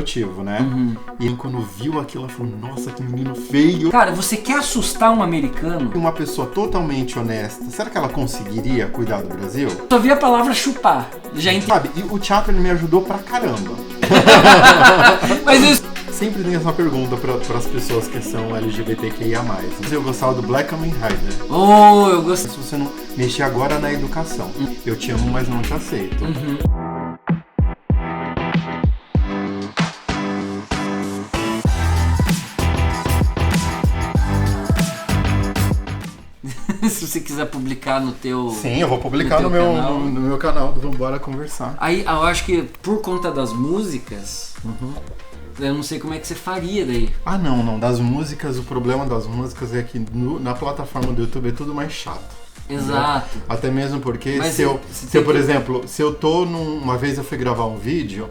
motivo, né? E ele, quando viu aquilo, ela falou, nossa, que menino feio. Cara, você quer assustar um americano? Uma pessoa totalmente honesta, será que ela conseguiria cuidar do Brasil? Só vi a palavra chupar. Já entendi. Sabe, e o teatro ele me ajudou pra caramba. Mas isso... Sempre tem essa pergunta para as pessoas que são LGBTQIA+. Eu gostava do Black Kamen Rider. Oh, eu gostei. Se você não mexer agora na educação, eu te amo, mas não te aceito. Se você quiser publicar no teu... Sim, eu vou publicar no meu canal do Vambora Conversar. Aí eu acho que por conta das músicas, eu não sei como é que você faria daí. Ah, não. Das músicas, o problema das músicas é que na plataforma do YouTube é tudo mais chato. Exato. Né? Até mesmo porque Mas se eu, por exemplo, se eu tô uma vez eu fui gravar um vídeo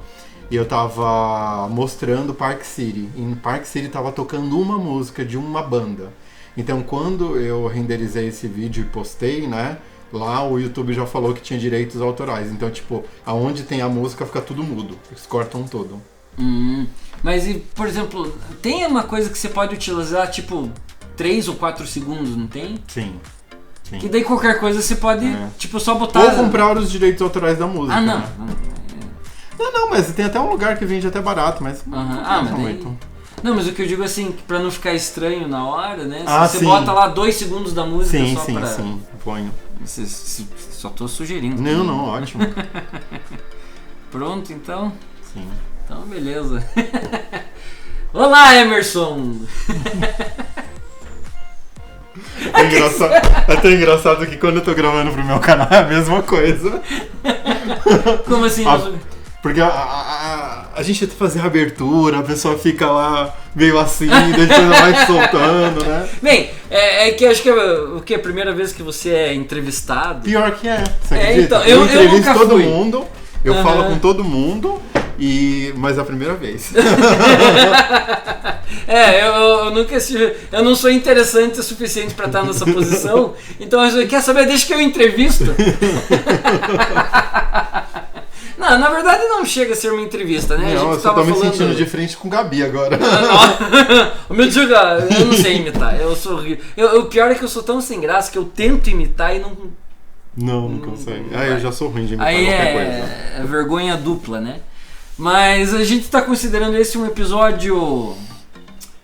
e eu tava mostrando Park City. E em Park City tava tocando uma música de uma banda. Então quando eu renderizei esse vídeo e postei, né? Lá o YouTube já falou que tinha direitos autorais. Então, tipo, aonde tem a música fica tudo mudo. Eles cortam tudo. Mas, por exemplo, tem uma coisa que você pode utilizar, tipo, 3 ou 4 segundos, não tem? Sim. Que daí qualquer coisa você pode, tipo, só botar... Ou comprar os direitos autorais da música. Ah, não. Né? Não, mas tem até um lugar que vende até barato, mas... mas daí... Não, mas o que eu digo assim, pra não ficar estranho na hora, né? Você sim. bota lá 2 segundos da música pra... Sim, ponho. Só tô sugerindo. Não, ótimo. Pronto, então? Sim. Então, beleza. Olá, Emerson! É até engraçado que quando eu tô gravando pro meu canal é a mesma coisa. Como assim? Porque a gente tenta fazer a abertura, a pessoa fica lá meio assim, depois ela vai soltando, né? Bem, é que acho que é a primeira vez que você é entrevistado. Pior que é, você acredita? Então, eu entrevisto nunca todo fui. mundo, eu falo com todo mundo, mas é a primeira vez. Eu nunca estive. Eu não sou interessante o suficiente pra estar nessa posição, então quer saber? Deixa que eu entrevisto. Não, na verdade não chega a ser uma entrevista, né? Não, eu só tô me sentindo de frente com o Gabi agora. O meu Deus, eu não sei imitar, eu sou horrível. O pior é que eu sou tão sem graça que eu tento imitar e não... Não consegue. Eu já sou ruim de imitar aí qualquer coisa. É vergonha dupla, né? Mas a gente tá considerando esse um episódio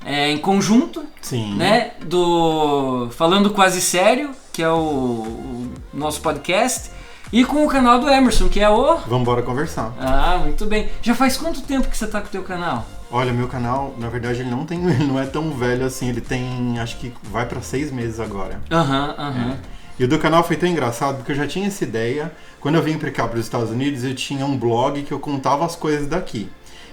em conjunto, Sim. Né? Do Falando Quase Sério, que é o nosso podcast. E com o canal do Emerson, que é o... Vambora Conversar. Ah, muito bem. Já faz quanto tempo que você tá com o teu canal? Olha, meu canal, na verdade, ele não é tão velho assim. Ele tem, acho que vai pra 6 meses agora. E o do canal foi tão engraçado, porque eu já tinha essa ideia. Quando eu vim pra cá, pros Estados Unidos, eu tinha um blog que eu contava as coisas daqui.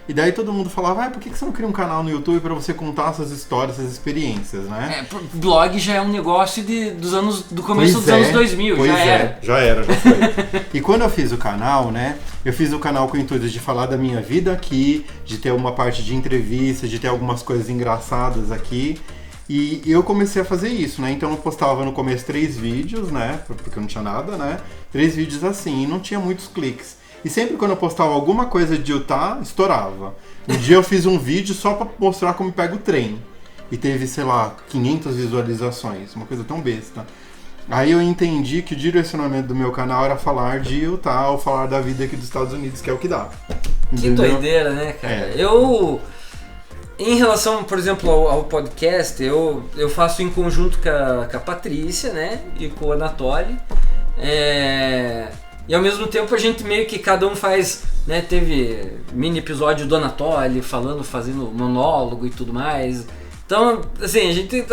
E daí todo mundo falava, por que você não cria um canal no YouTube pra você contar essas histórias, essas experiências, né? Blog já é um negócio do começo dos anos 2000, já era. Foi. E quando eu fiz o canal, né, eu fiz o canal com o intuito de falar da minha vida aqui, de ter uma parte de entrevistas, de ter algumas coisas engraçadas aqui. E eu comecei a fazer isso, né? Então eu postava no começo 3 vídeos, né? Porque eu não tinha nada, né? 3 vídeos assim, e não tinha muitos cliques. E sempre quando eu postava alguma coisa de Utah, estourava. Um dia eu fiz um vídeo só pra mostrar como pega o trem. E teve, sei lá, 500 visualizações. Uma coisa tão besta. Aí eu entendi que o direcionamento do meu canal era falar de Utah ou falar da vida aqui dos Estados Unidos, que é o que dá. Que doideira, né, cara? Em relação, por exemplo, ao podcast, eu faço em conjunto com a Patrícia, né? E com o Anatoly. E ao mesmo tempo a gente meio que cada um faz, né? Teve mini episódio do Anatoly fazendo monólogo e tudo mais. Então, assim, a gente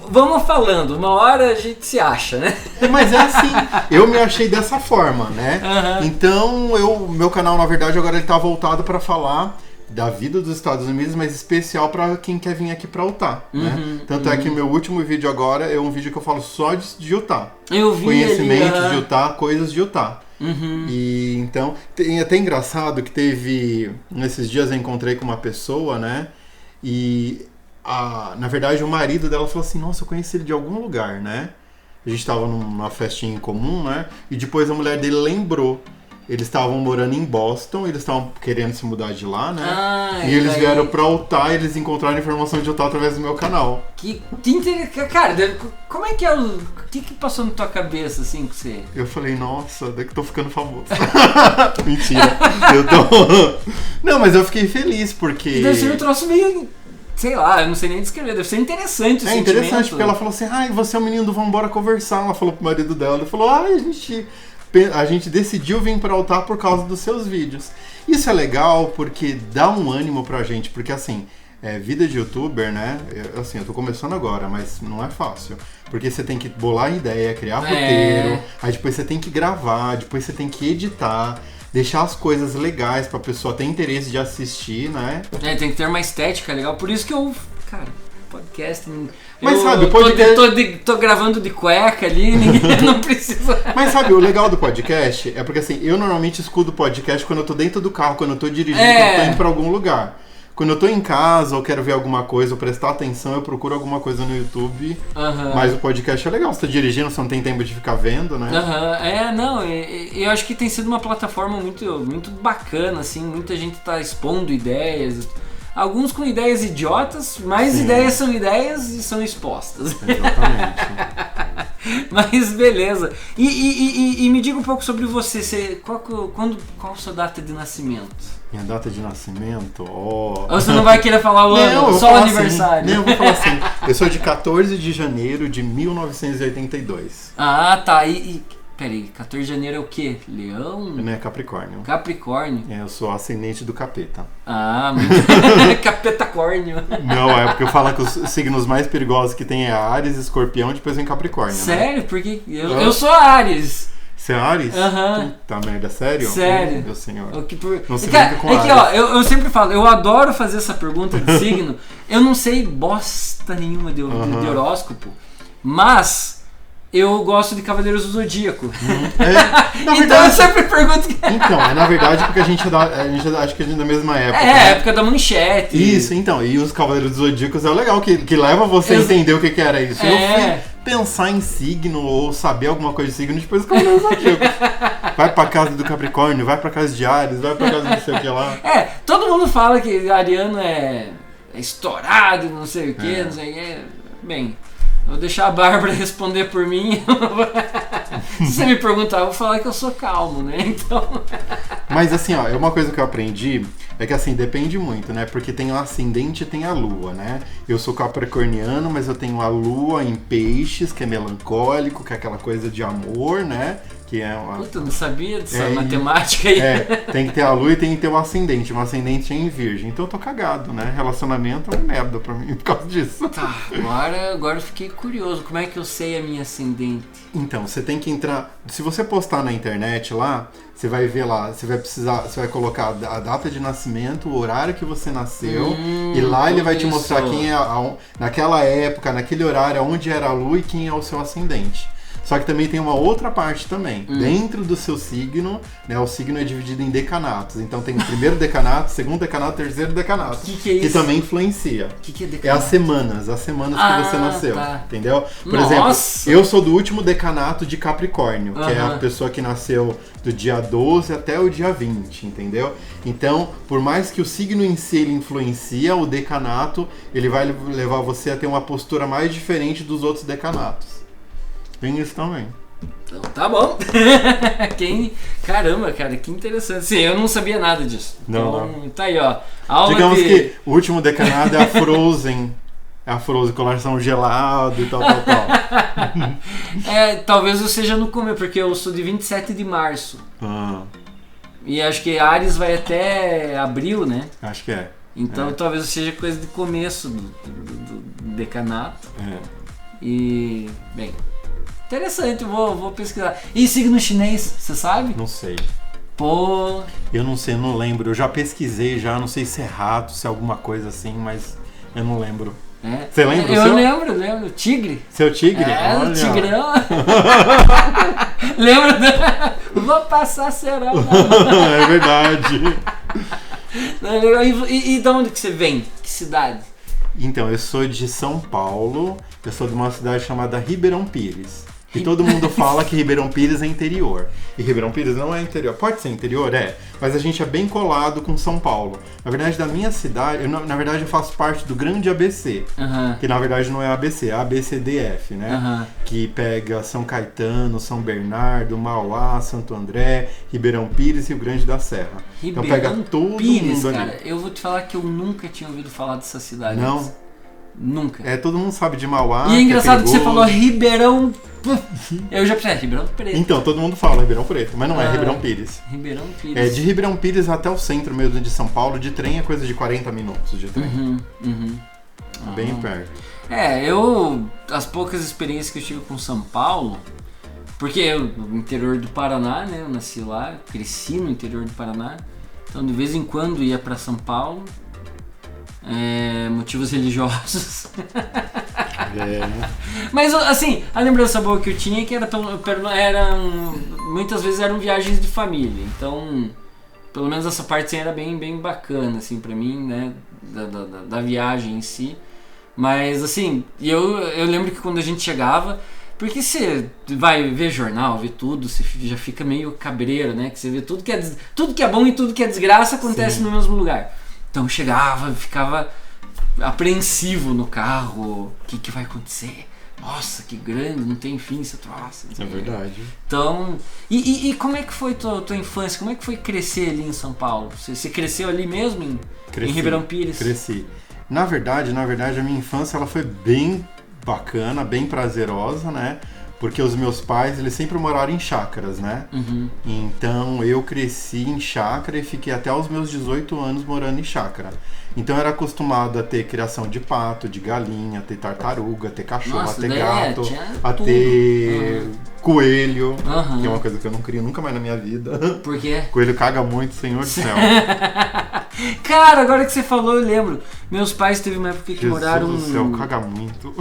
vamos falando, uma hora a gente se acha, né? Mas é assim, eu me achei dessa forma, né? Então, meu canal, na verdade, agora ele tá voltado para falar da vida dos Estados Unidos, mas especial para quem quer vir aqui para Utah, né? Tanto é que o meu último vídeo agora é um vídeo que eu falo só de Utah. Eu vi conhecimento de Utah, coisas de Utah. E então, é até engraçado que nesses dias eu encontrei com uma pessoa, né? E na verdade o marido dela falou assim, nossa, eu conheci ele de algum lugar, né? A gente tava numa festinha em comum, né? E depois a mulher dele lembrou eles estavam morando em Boston, eles estavam querendo se mudar de lá, né? E e eles vieram pra Utah e eles encontraram informação de Utah através do meu canal. Que interessante. Cara, como é que é o que passou na tua cabeça, assim, que você... Eu falei, nossa, daqui tô ficando famoso. Mentira, eu tô... Não, mas eu fiquei feliz, porque... E deve ser um troço meio... Sei lá, eu não sei nem descrever, deve ser interessante o sentimento. É interessante, porque ela falou assim, você é um menino do Vambora Conversar. Ela falou pro marido dela, ele falou, a gente decidiu vir pra Utah por causa dos seus vídeos. Isso é legal porque dá um ânimo pra gente, porque assim, vida de youtuber, né? Eu tô começando agora, mas não é fácil. Porque você tem que bolar ideia, criar roteiro, aí depois você tem que gravar, depois você tem que editar, deixar as coisas legais pra pessoa ter interesse de assistir, né? Tem que ter uma estética legal, por isso que cara, podcast... Mas sabe, o podcast... Tô gravando de cueca ali, ninguém não precisa... Mas sabe, o legal do podcast é porque assim, eu normalmente escuto podcast quando eu tô dentro do carro, quando eu tô dirigindo, quando eu tô indo pra algum lugar. Quando eu tô em casa ou quero ver alguma coisa ou prestar atenção, eu procuro alguma coisa no YouTube. Mas o podcast é legal, você tá dirigindo, você não tem tempo de ficar vendo, né? Eu acho que tem sido uma plataforma muito bacana, assim, muita gente tá expondo ideias, alguns com ideias idiotas, mas Sim. ideias são ideias e são expostas. Exatamente. Mas beleza. E me diga um pouco sobre você, qual a sua data de nascimento? Minha data de nascimento, Ou você não vai querer falar o ano, só o aniversário? Assim, não, eu vou falar assim. Eu sou de 14 de janeiro de 1982. Ah, tá. Peraí, 14 de janeiro é o quê? Leão? Não é Capricórnio. Capricórnio? Eu sou ascendente do capeta. Capetacórnio. Não, é porque eu falo que os signos mais perigosos que tem é Áries, Escorpião e depois vem Capricórnio. Sério? Né? Porque eu sou Áries. Você é Áries? Aham. Puta merda, sério? Sério. Meu senhor. Não se brinca com Áries. Ó, eu sempre falo, eu adoro fazer essa pergunta de signo. Eu não sei bosta nenhuma de horóscopo, mas eu gosto de Cavaleiros do Zodíaco. Então eu sempre pergunto... Então, na verdade porque a gente acho que a gente é da mesma época. É, época da manchete. Isso, então. E os Cavaleiros dos Zodíacos é o legal, que leva você a entender o que era isso. Eu fui pensar em signo ou saber alguma coisa de signo depois dos Cavaleiros dos Zodíacos. Vai pra casa do Capricórnio, vai pra casa de Áries, vai pra casa de não sei o que lá. Todo mundo fala que ariano é estourado, não sei o que, não sei o que. Bem... Vou deixar a Bárbara responder por mim. Se você me perguntar, eu vou falar que eu sou calmo, né? Então... Mas assim, ó, uma coisa que eu aprendi é que assim, depende muito, né? Porque tem o ascendente e tem a lua, né? Eu sou capricorniano, mas eu tenho a lua em peixes, que é melancólico, que é aquela coisa de amor, né? Que é uma... Puta, não sabia dessa matemática aí. Tem que ter a lua e tem que ter o ascendente. O ascendente é em virgem. Então eu tô cagado, né? Relacionamento é uma merda pra mim por causa disso. Tá, agora eu fiquei curioso. Como é que eu sei a minha ascendente? Então, você tem que entrar... Se você postar na internet lá, você vai ver lá, você vai colocar a data de nascimento, o horário que você nasceu, e lá ele vai te mostrar quem é, naquela época, naquele horário, onde era a lua e quem é o seu ascendente. Só que também tem uma outra parte também. Dentro do seu signo, né, o signo é dividido em decanatos. Então tem o primeiro decanato, segundo decanato, terceiro decanato. Que é isso? Que também influencia. Que é decanato? É as semanas que você nasceu. Tá. Entendeu? Por exemplo, eu sou do último decanato de Capricórnio, que é a pessoa que nasceu do dia 12 até o dia 20, entendeu? Então, por mais que o signo em si ele influencia, o decanato, ele vai levar você a ter uma postura mais diferente dos outros decanatos. Tem isso também. Então, tá bom. Caramba, cara, que interessante. Sim, eu não sabia nada disso. Não. Então, tá aí, ó. Digamos que o último decanato é a Frozen. É a Frozen, coração gelado e tal. Talvez eu seja no começo, porque eu sou de 27 de março. E acho que Áries vai até abril, né? Acho que é. Então talvez seja coisa de começo do decanato. E, bem... Interessante, vou pesquisar. E signo chinês, você sabe? Não sei. Pô... Eu não sei, eu não lembro. Eu já pesquisei, não sei se é rato, se é alguma coisa assim, mas eu não lembro. Você lembra? Eu lembro. Tigre. Seu tigre? O tigrão. Lembra? Vou passar cerol. É verdade. E de onde que você vem? Que cidade? Então, eu sou de São Paulo. Eu sou de uma cidade chamada Ribeirão Pires. que todo mundo fala que Ribeirão Pires é interior. E Ribeirão Pires não é interior. Pode ser interior? É. Mas a gente é bem colado com São Paulo. Na verdade, da minha cidade, na verdade eu faço parte do grande ABC. Que na verdade não é ABC, é ABCDF, né? Que pega São Caetano, São Bernardo, Mauá, Santo André, Ribeirão Pires e Rio Grande da Serra. Ribeirão então pega todo Pires, mundo cara, ali. Eu vou te falar que eu nunca tinha ouvido falar dessa cidade. Não? Antes. Nunca. Todo mundo sabe de Mauá. E é engraçado que você perigoso. falou Ribeirão. Eu já pensei, Ribeirão Preto. Então, todo mundo fala Ribeirão Preto, mas não é Ribeirão Pires. Ribeirão Pires. De Ribeirão Pires até o centro mesmo de São Paulo, de trem é coisa de 40 minutos de trem. Bem perto. As poucas experiências que eu tive com São Paulo, porque eu, no interior do Paraná, né, eu nasci lá, cresci no interior do Paraná, então de vez em quando ia pra São Paulo, motivos religiosos. Mas assim, a lembrança boa que eu tinha é que muitas vezes eram viagens de família, então pelo menos essa parte assim, era bem bacana assim, pra mim, né, da viagem em si. Mas assim, eu lembro que quando a gente chegava, porque você vai ver jornal, ver tudo, você já fica meio cabreiro, né, que você vê tudo que é bom e tudo que é desgraça acontece no mesmo lugar. Então eu chegava, ficava apreensivo no carro, o que vai acontecer? Nossa, que grande, não tem fim esse troço. É verdade. Então, e como é que foi tua infância? Como é que foi crescer ali em São Paulo? Você cresceu ali mesmo em Ribeirão Pires? Cresci. Na verdade, a minha infância ela foi bem bacana, bem prazerosa, né? Porque os meus pais, eles sempre moraram em chácaras, né? Então eu cresci em chácara e fiquei até os meus 18 anos morando em chácara. Então eu era acostumado a ter criação de pato, de galinha, a ter tartaruga, a ter cachorro, a ter gato, a ter coelho, que é uma coisa que eu não queria nunca mais na minha vida. Por quê? Coelho caga muito, senhor do céu. Cara, agora que você falou, eu lembro. Meus pais teve uma época que moraram Jesus do céu, caga muito.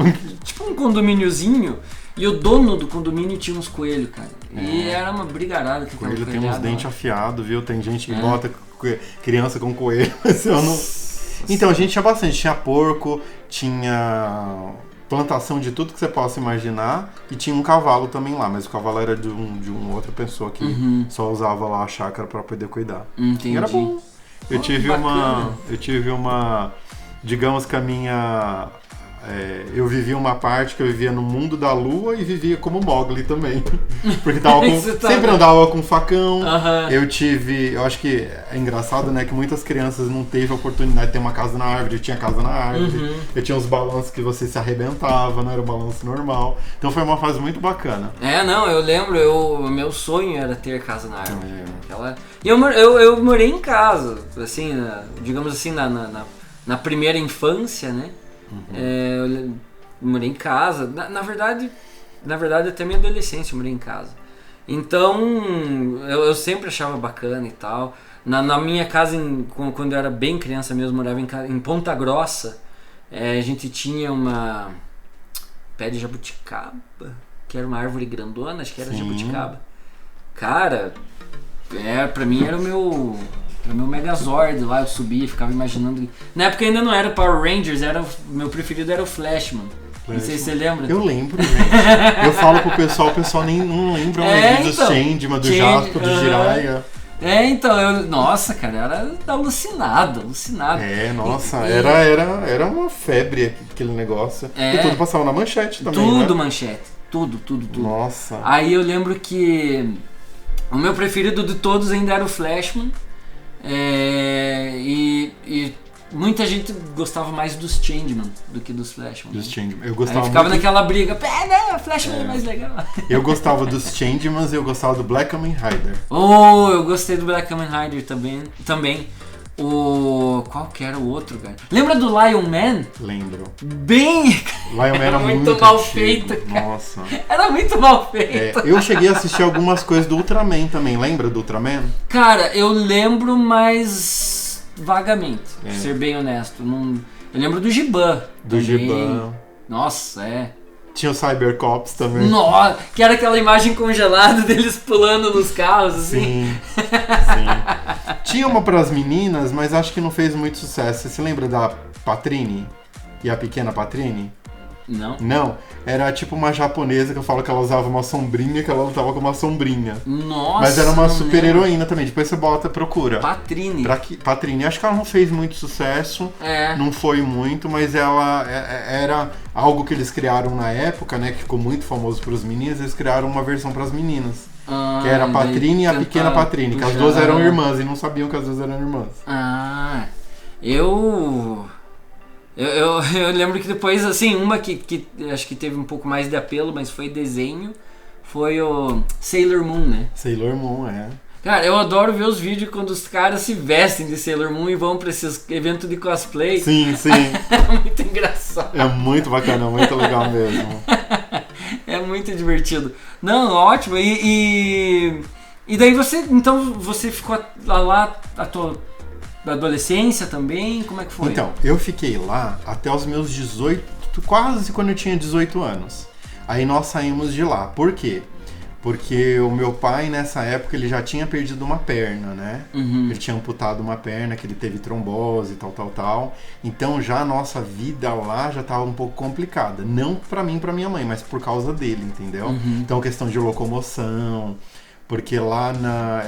Tipo um condomíniozinho. E o dono do condomínio tinha uns coelhos, cara. E era uma brigarada. Que coelho tem uns dentes afiados, viu? Tem gente que bota criança com coelho. Mas eu não... Então, a gente tinha bastante. Tinha porco, tinha plantação de tudo que você possa imaginar. E tinha um cavalo também lá. Mas o cavalo era de uma outra pessoa que só usava lá a chácara pra poder cuidar. Entendi. E era bom. Eu tive uma... Digamos que a minha... eu vivia uma parte que eu vivia no mundo da lua e vivia como Mowgli também. Porque sempre andava com facão. Eu acho que é engraçado, né, que muitas crianças não teve a oportunidade de ter uma casa na árvore. Eu tinha casa na árvore. Eu tinha os balanços que você se arrebentava, não era um balanço normal. Então foi uma fase muito bacana. Eu lembro, meu sonho era ter casa na árvore. E eu morei em casa, assim, digamos assim, na primeira infância, né? Eu morei em casa. Na verdade, até minha adolescência eu morei em casa. Então, eu sempre achava bacana e tal. Na minha casa, quando eu era bem criança mesmo, morava em Ponta Grossa. A gente tinha uma pé de jabuticaba, que era uma árvore grandona, acho que era jabuticaba. Cara, pra mim era o meu Megazord lá, eu subia, ficava imaginando. Na época ainda não era Power Rangers, meu preferido era o Flashman. Não sei se você lembra. Eu lembro, gente. Eu falo pro pessoal, o pessoal nem não lembra dos Changeman, do Jasper, do Jiraiya. Nossa, cara, era alucinado. Nossa, era uma febre aquele negócio. E tudo passava na manchete também, tudo, né? Manchete, tudo. Nossa. Aí eu lembro que o meu preferido de todos ainda era o Flashman. E muita gente gostava mais dos Changeman do que dos Flashman. Dos Changeman. Eu gostava. Aí ficava naquela briga, o Flashman é mais legal. Eu gostava dos Changemans e eu gostava do Black Kamen Rider. Eu gostei do Black Kamen Rider também. Qual que era o outro, cara? Lembra do Lion Man? Lembro. Lion Man era muito mal antigo. feito, cara. Nossa. Era muito mal feito. Eu cheguei a assistir algumas coisas do Ultraman também. Lembra do Ultraman? Cara, eu lembro, mas vagamente, pra ser bem honesto. Eu lembro do Giban. Nossa, Tinha o Cybercops também. Nossa, que era aquela imagem congelada deles pulando nos carros, assim. Sim. Tinha uma pras meninas, mas acho que não fez muito sucesso. Você se lembra da Patrine? E a pequena Patrine? Não? Não, era tipo uma japonesa que eu falo que ela usava uma sombrinha, que ela lutava com uma sombrinha. Nossa! Mas era uma super lembro. heroína também, depois você procura. Patrine. Patrine, acho que ela não fez muito sucesso, não foi muito, mas ela era algo que eles criaram na época, né, que ficou muito famoso para os meninos, eles criaram uma versão para as meninas. Que era a Patrine e a pequena Patrine, que as duas eram irmãs e não sabiam que as duas eram irmãs. Eu lembro que depois, assim, uma que acho que teve um pouco mais de apelo, mas foi desenho, foi o Sailor Moon, né? Sailor Moon, Cara, eu adoro ver os vídeos quando os caras se vestem de Sailor Moon e vão pra esses eventos de cosplay. Sim. É muito engraçado. É muito bacana, muito legal mesmo. É muito divertido. Não, ótimo. E daí você ficou lá a tua adolescência também? Como é que foi? Então, eu fiquei lá até os meus 18, quase quando eu tinha 18 anos. Aí nós saímos de lá. Por quê? Porque o meu pai, nessa época, ele já tinha perdido uma perna, né? Ele tinha amputado uma perna, que ele teve trombose e tal. Então já a nossa vida lá já estava um pouco complicada. Não pra mim e pra minha mãe, mas por causa dele, entendeu? Então questão de locomoção, porque lá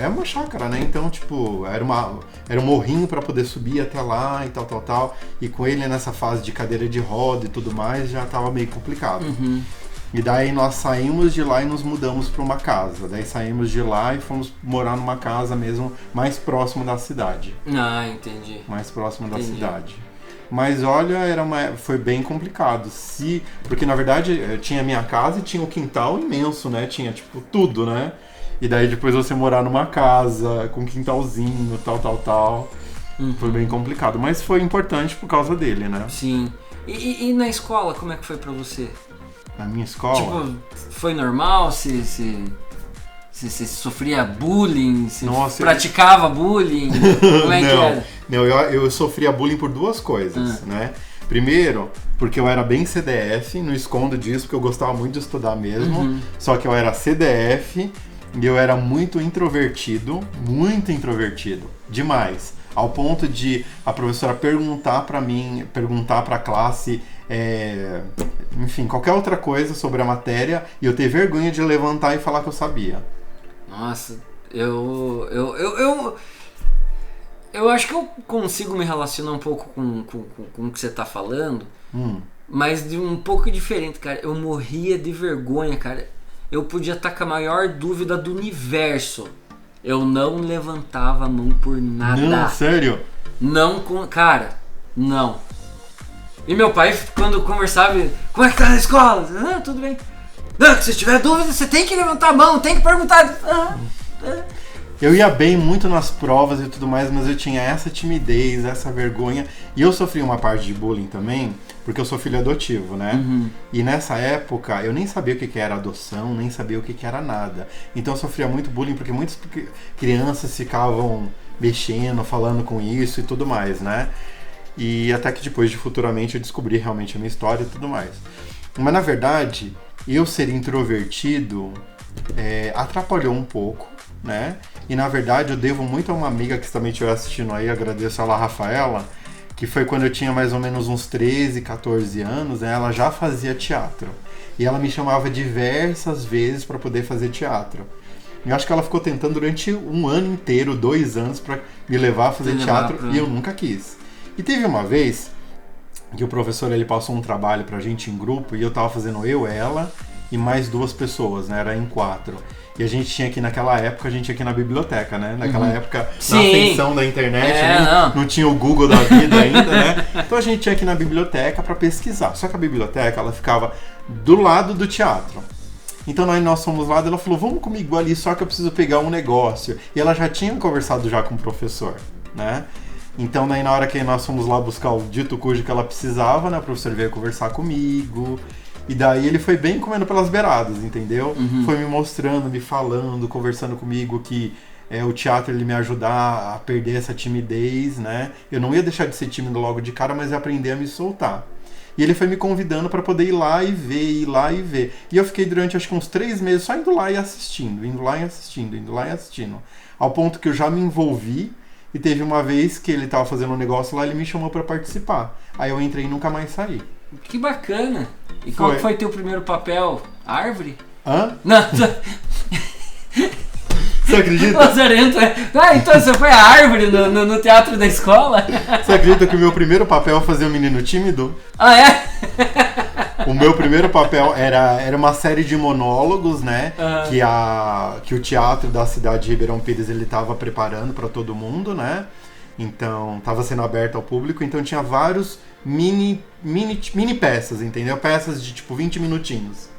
é uma chácara, né? Então, tipo, era um morrinho pra poder subir até lá e tal. E com ele nessa fase de cadeira de roda e tudo mais, já tava meio complicado. E daí nós saímos de lá e nos mudamos para uma casa. Daí saímos de lá e fomos morar numa casa mesmo mais próximo da cidade. Entendi. Mais próximo da cidade. Mas olha, foi bem complicado. Porque na verdade eu tinha a minha casa e tinha um quintal imenso, né? Tinha tipo tudo, né? E daí depois você morar numa casa com quintalzinho, tal. Foi bem complicado. Mas foi importante por causa dele, né? Sim. E na escola, como é que foi pra você? Na minha escola? Tipo, foi normal? Se sofria bullying? Se praticava bullying? Como é que era? Não, eu sofria bullying por duas coisas, né? Primeiro, porque eu era bem CDF, não escondo disso, porque eu gostava muito de estudar mesmo. Só que eu era CDF e eu era muito introvertido, demais. Ao ponto de a professora perguntar pra classe, enfim, qualquer outra coisa sobre a matéria, e eu ter vergonha de levantar e falar que eu sabia. Nossa, eu acho que eu consigo me relacionar um pouco com o que você tá falando, mas de um pouco diferente, cara. Eu morria de vergonha, cara. Eu podia estar com a maior dúvida do universo. Eu não levantava a mão por nada. Não, sério? Cara, não. E meu pai, quando conversava, como é que tá na escola? Tudo bem. Não, se tiver dúvida, você tem que levantar a mão, tem que perguntar. Eu ia bem muito nas provas e tudo mais, mas eu tinha essa timidez, essa vergonha. E eu sofri uma parte de bullying também, porque eu sou filho adotivo, né? E nessa época, eu nem sabia o que era adoção, nem sabia o que era nada. Então eu sofria muito bullying, porque muitas crianças ficavam mexendo, falando com isso e tudo mais, né? E até que depois, futuramente, eu descobri realmente a minha história e tudo mais. Mas, na verdade, eu ser introvertido atrapalhou um pouco, né? E, na verdade, eu devo muito a uma amiga que também estiver assistindo aí, agradeço ela, a Rafaela, que foi quando eu tinha mais ou menos uns 13, 14 anos, né? Ela já fazia teatro. E ela me chamava diversas vezes para poder fazer teatro. Eu acho que ela ficou tentando durante um ano inteiro, 2 anos, para me levar a fazer teatro, e eu nunca quis. E teve uma vez que o professor ele passou um trabalho pra gente em grupo, e eu tava fazendo eu, ela e mais 2 pessoas, né? Era em 4. E a gente tinha aqui, naquela época, a gente tinha aqui na biblioteca, né? Naquela época, na ascensão da internet, não tinha o Google da vida ainda, né? Então a gente tinha aqui na biblioteca pra pesquisar. Só que a biblioteca, ela ficava do lado do teatro. Então nós fomos lá, e ela falou, vamos comigo ali, só que eu preciso pegar um negócio. E ela já tinha conversado já com o professor, né? Então, daí, na hora que nós fomos lá buscar o dito cujo que ela precisava, né, o professor veio conversar comigo. E daí ele foi bem comendo pelas beiradas, entendeu? Foi me mostrando, me falando, conversando comigo que o teatro ele me ajudar a perder essa timidez, né? Eu não ia deixar de ser tímido logo de cara, mas ia aprender a me soltar. E ele foi me convidando para poder ir lá e ver. E eu fiquei durante acho que uns 3 meses só indo lá e assistindo. Ao ponto que eu já me envolvi. E teve uma vez que ele tava fazendo um negócio lá, ele me chamou pra participar. Aí eu entrei e nunca mais saí. Que bacana. E qual que foi teu primeiro papel? Árvore? Hã? Não. Você acredita? Lazarento então você foi a árvore no teatro da escola? Você acredita que o meu primeiro papel foi fazer um menino tímido? Ah, é? O meu primeiro papel era uma série de monólogos, né? Que o teatro da cidade de Ribeirão Pires ele estava preparando para todo mundo, né? Então, estava sendo aberto ao público, então tinha vários mini peças, entendeu? Peças de tipo 20 minutinhos.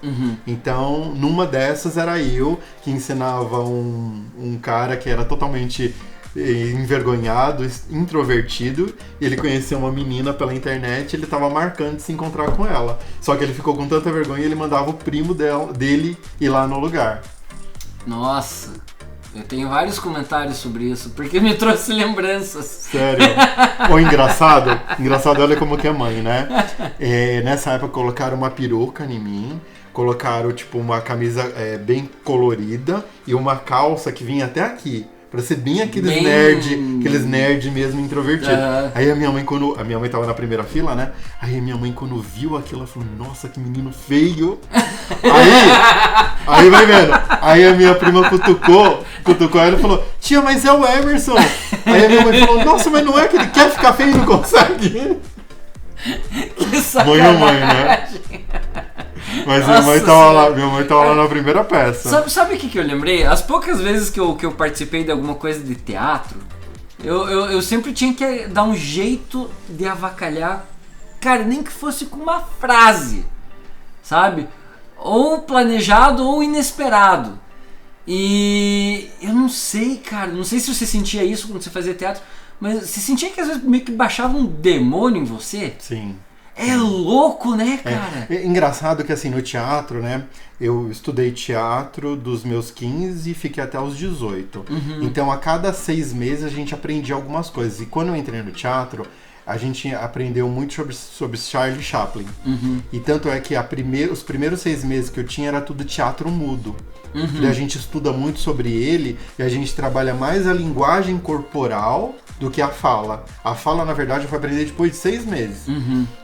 Então, numa dessas era eu que ensinava um cara que era totalmente envergonhado, introvertido, e ele conheceu uma menina pela internet, ele tava marcando de se encontrar com ela. Só que ele ficou com tanta vergonha, ele mandava o primo dele ir lá no lugar. Nossa, eu tenho vários comentários sobre isso, porque me trouxe lembranças. Sério? Ou engraçado, olha como que é mãe, né? Nessa época colocaram uma peruca em mim, colocaram tipo uma camisa bem colorida e uma calça que vinha até aqui. Pra ser bem aqueles nerd mesmo introvertidos. Aí a minha mãe tava na primeira fila, né? Aí a minha mãe quando viu aquilo, ela falou, nossa, que menino feio. Aí vai vendo. Aí a minha prima cutucou ela e falou, tia, mas é o Emerson. Aí a minha mãe falou, nossa, mas não é que ele quer ficar feio e não consegue? Que sacanagem. Mãe, né? Mas minha mãe tava lá na primeira peça. Sabe o que eu lembrei? As poucas vezes que eu participei de alguma coisa de teatro, eu sempre tinha que dar um jeito de avacalhar, cara, nem que fosse com uma frase, sabe? Ou planejado ou inesperado. E eu não sei, cara, não sei se você sentia isso quando você fazia teatro, mas você sentia que às vezes meio que baixava um demônio em você? Sim. É louco, né, cara? É engraçado que assim, no teatro, né, eu estudei teatro dos meus 15 e fiquei até os 18. Então a cada 6 meses a gente aprendia algumas coisas. E quando eu entrei no teatro, a gente aprendeu muito sobre Charlie Chaplin. E tanto é que os primeiros 6 meses que eu tinha era tudo teatro mudo. E a gente estuda muito sobre ele e a gente trabalha mais a linguagem corporal do que a fala. A fala, na verdade, eu fui aprender depois de 6 meses.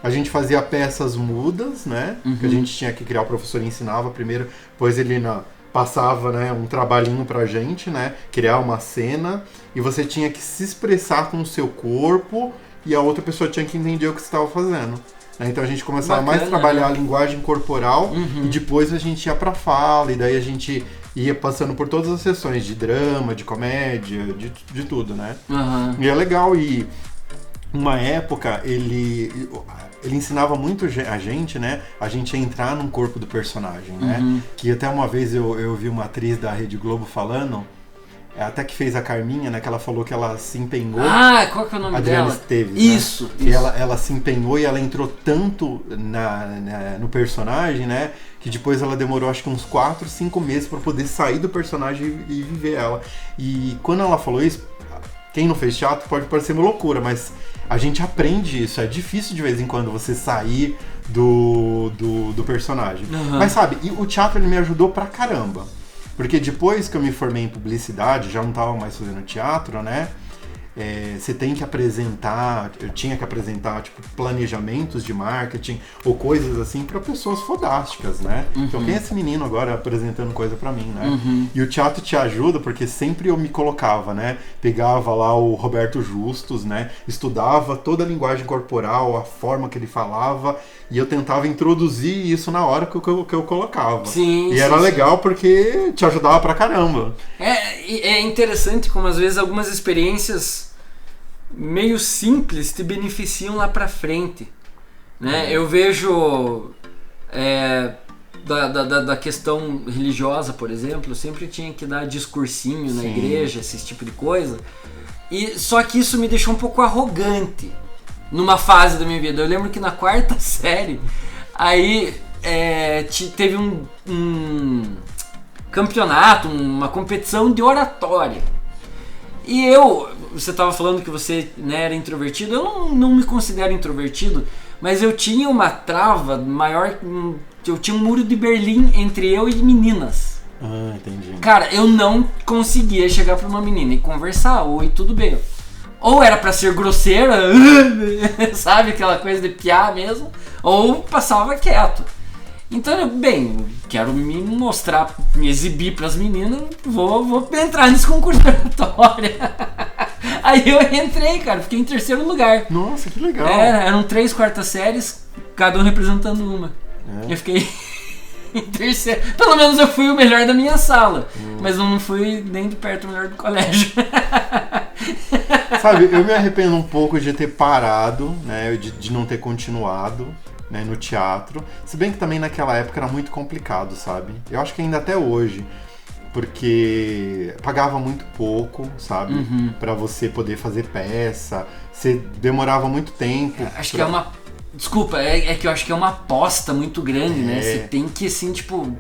A gente fazia peças mudas, né? Que a gente tinha que criar, o professor ensinava primeiro, depois ele passava, né, um trabalhinho pra gente, né? Criar uma cena, e você tinha que se expressar com o seu corpo e a outra pessoa tinha que entender o que você estava fazendo. Então a gente começava mais a trabalhar a linguagem corporal e depois a gente ia pra fala, e daí a gente ia passando por todas as sessões de drama, de comédia, de tudo, né? E é legal, e uma época ele ensinava muito a gente, né? A gente a entrar num corpo do personagem, né? Que até uma vez eu vi uma atriz da Rede Globo falando, até que fez a Carminha, né? Que ela falou que ela se empenhou. Ah, qual que é o nome Adriana dela? Esteves, isso, né? E ela se empenhou e ela entrou tanto no personagem, né? Que depois ela demorou acho que uns 4, 5 meses para poder sair do personagem e viver ela. E quando ela falou isso, quem não fez teatro pode parecer uma loucura, mas a gente aprende isso. É difícil de vez em quando você sair do personagem. Mas sabe, e o teatro ele me ajudou pra caramba. Porque depois que eu me formei em publicidade, já não estava mais fazendo teatro, né? Você tem que apresentar, eu tinha que apresentar tipo, planejamentos de marketing ou coisas assim para pessoas fodásticas, né? Então quem é esse menino agora apresentando coisa para mim, né? E o teatro te ajuda porque sempre eu me colocava, né? Pegava lá o Roberto Justus, né? Estudava toda a linguagem corporal, a forma que ele falava, e eu tentava introduzir isso na hora que eu colocava. Sim, era legal porque te ajudava pra caramba. É interessante como às vezes algumas experiências meio simples te beneficiam lá pra frente, né? Eu vejo da questão religiosa, por exemplo, eu sempre tinha que dar discursinho na igreja, esse tipo de coisa, e só que isso me deixou um pouco arrogante numa fase da minha vida. Eu lembro que na 4ª série aí teve um campeonato, uma competição de oratória. E você estava falando que você, né, era introvertido. Eu não me considero introvertido, mas eu tinha uma trava maior, eu tinha um muro de Berlim entre eu e meninas. Entendi. Cara, eu não conseguia chegar pra uma menina e conversar, oi, tudo bem. ou era pra ser grosseira, sabe, aquela coisa de piar mesmo, ou passava quieto. Então, bem, quero me mostrar, me exibir pras meninas, vou entrar nesse concurso de oratória. Aí eu entrei, cara, fiquei em terceiro lugar. Nossa, que legal. Eram 3 quartas séries, cada um representando uma. Eu fiquei em terceiro. Pelo menos eu fui o melhor da minha sala, mas eu não fui nem de perto o melhor do colégio. Sabe, eu me arrependo um pouco de ter parado, né, de não ter continuado, né, no teatro. Se bem que também naquela época era muito complicado, sabe? Eu acho que ainda até hoje, porque pagava muito pouco, sabe? Pra você poder fazer peça, você demorava muito tempo. Acho que é uma... Desculpa, é que eu acho que é uma aposta muito grande, né? Você tem que, assim, tipo...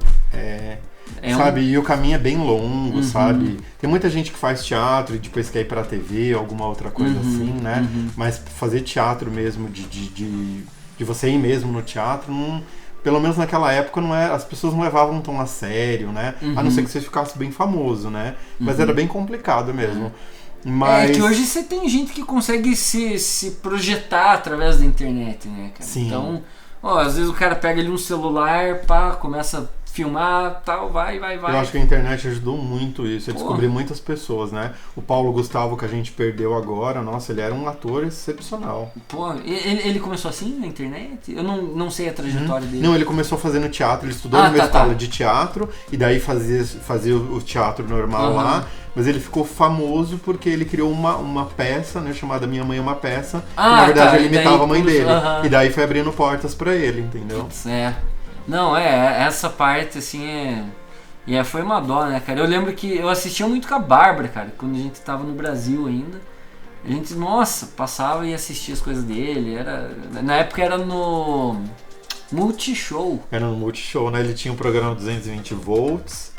sabe, e o caminho é bem longo, sabe? Tem muita gente que faz teatro e depois quer ir pra TV, alguma outra coisa assim, né? Mas fazer teatro mesmo, de você ir mesmo no teatro, pelo menos naquela época as pessoas não levavam tão a sério, né? A não ser que você ficasse bem famoso, né? Mas era bem complicado mesmo. Mas... que hoje você tem gente que consegue se projetar através da internet, né, cara? Sim. Então, às vezes o cara pega ali um celular, começa a filmar, tal, vai. Eu acho que a internet ajudou muito isso, eu descobri muitas pessoas, né? O Paulo Gustavo, que a gente perdeu agora, nossa, ele era um ator excepcional. Pô, ele começou assim na internet? Eu não sei a trajetória dele. Não, ele começou fazendo teatro, ele estudou numa escola de teatro, e daí fazia o teatro normal lá, mas ele ficou famoso porque ele criou uma peça, né, chamada Minha Mãe é uma Peça, que na verdade ele imitava a mãe dele. E daí foi abrindo portas pra ele, entendeu? Não, essa parte, assim, foi uma dó, né, cara? Eu lembro que eu assistia muito com a Bárbara, cara, quando a gente tava no Brasil ainda. A gente, nossa, passava e assistia as coisas dele. Na época era no Multishow. Era no Multishow, né? Ele tinha um programa 220 volts,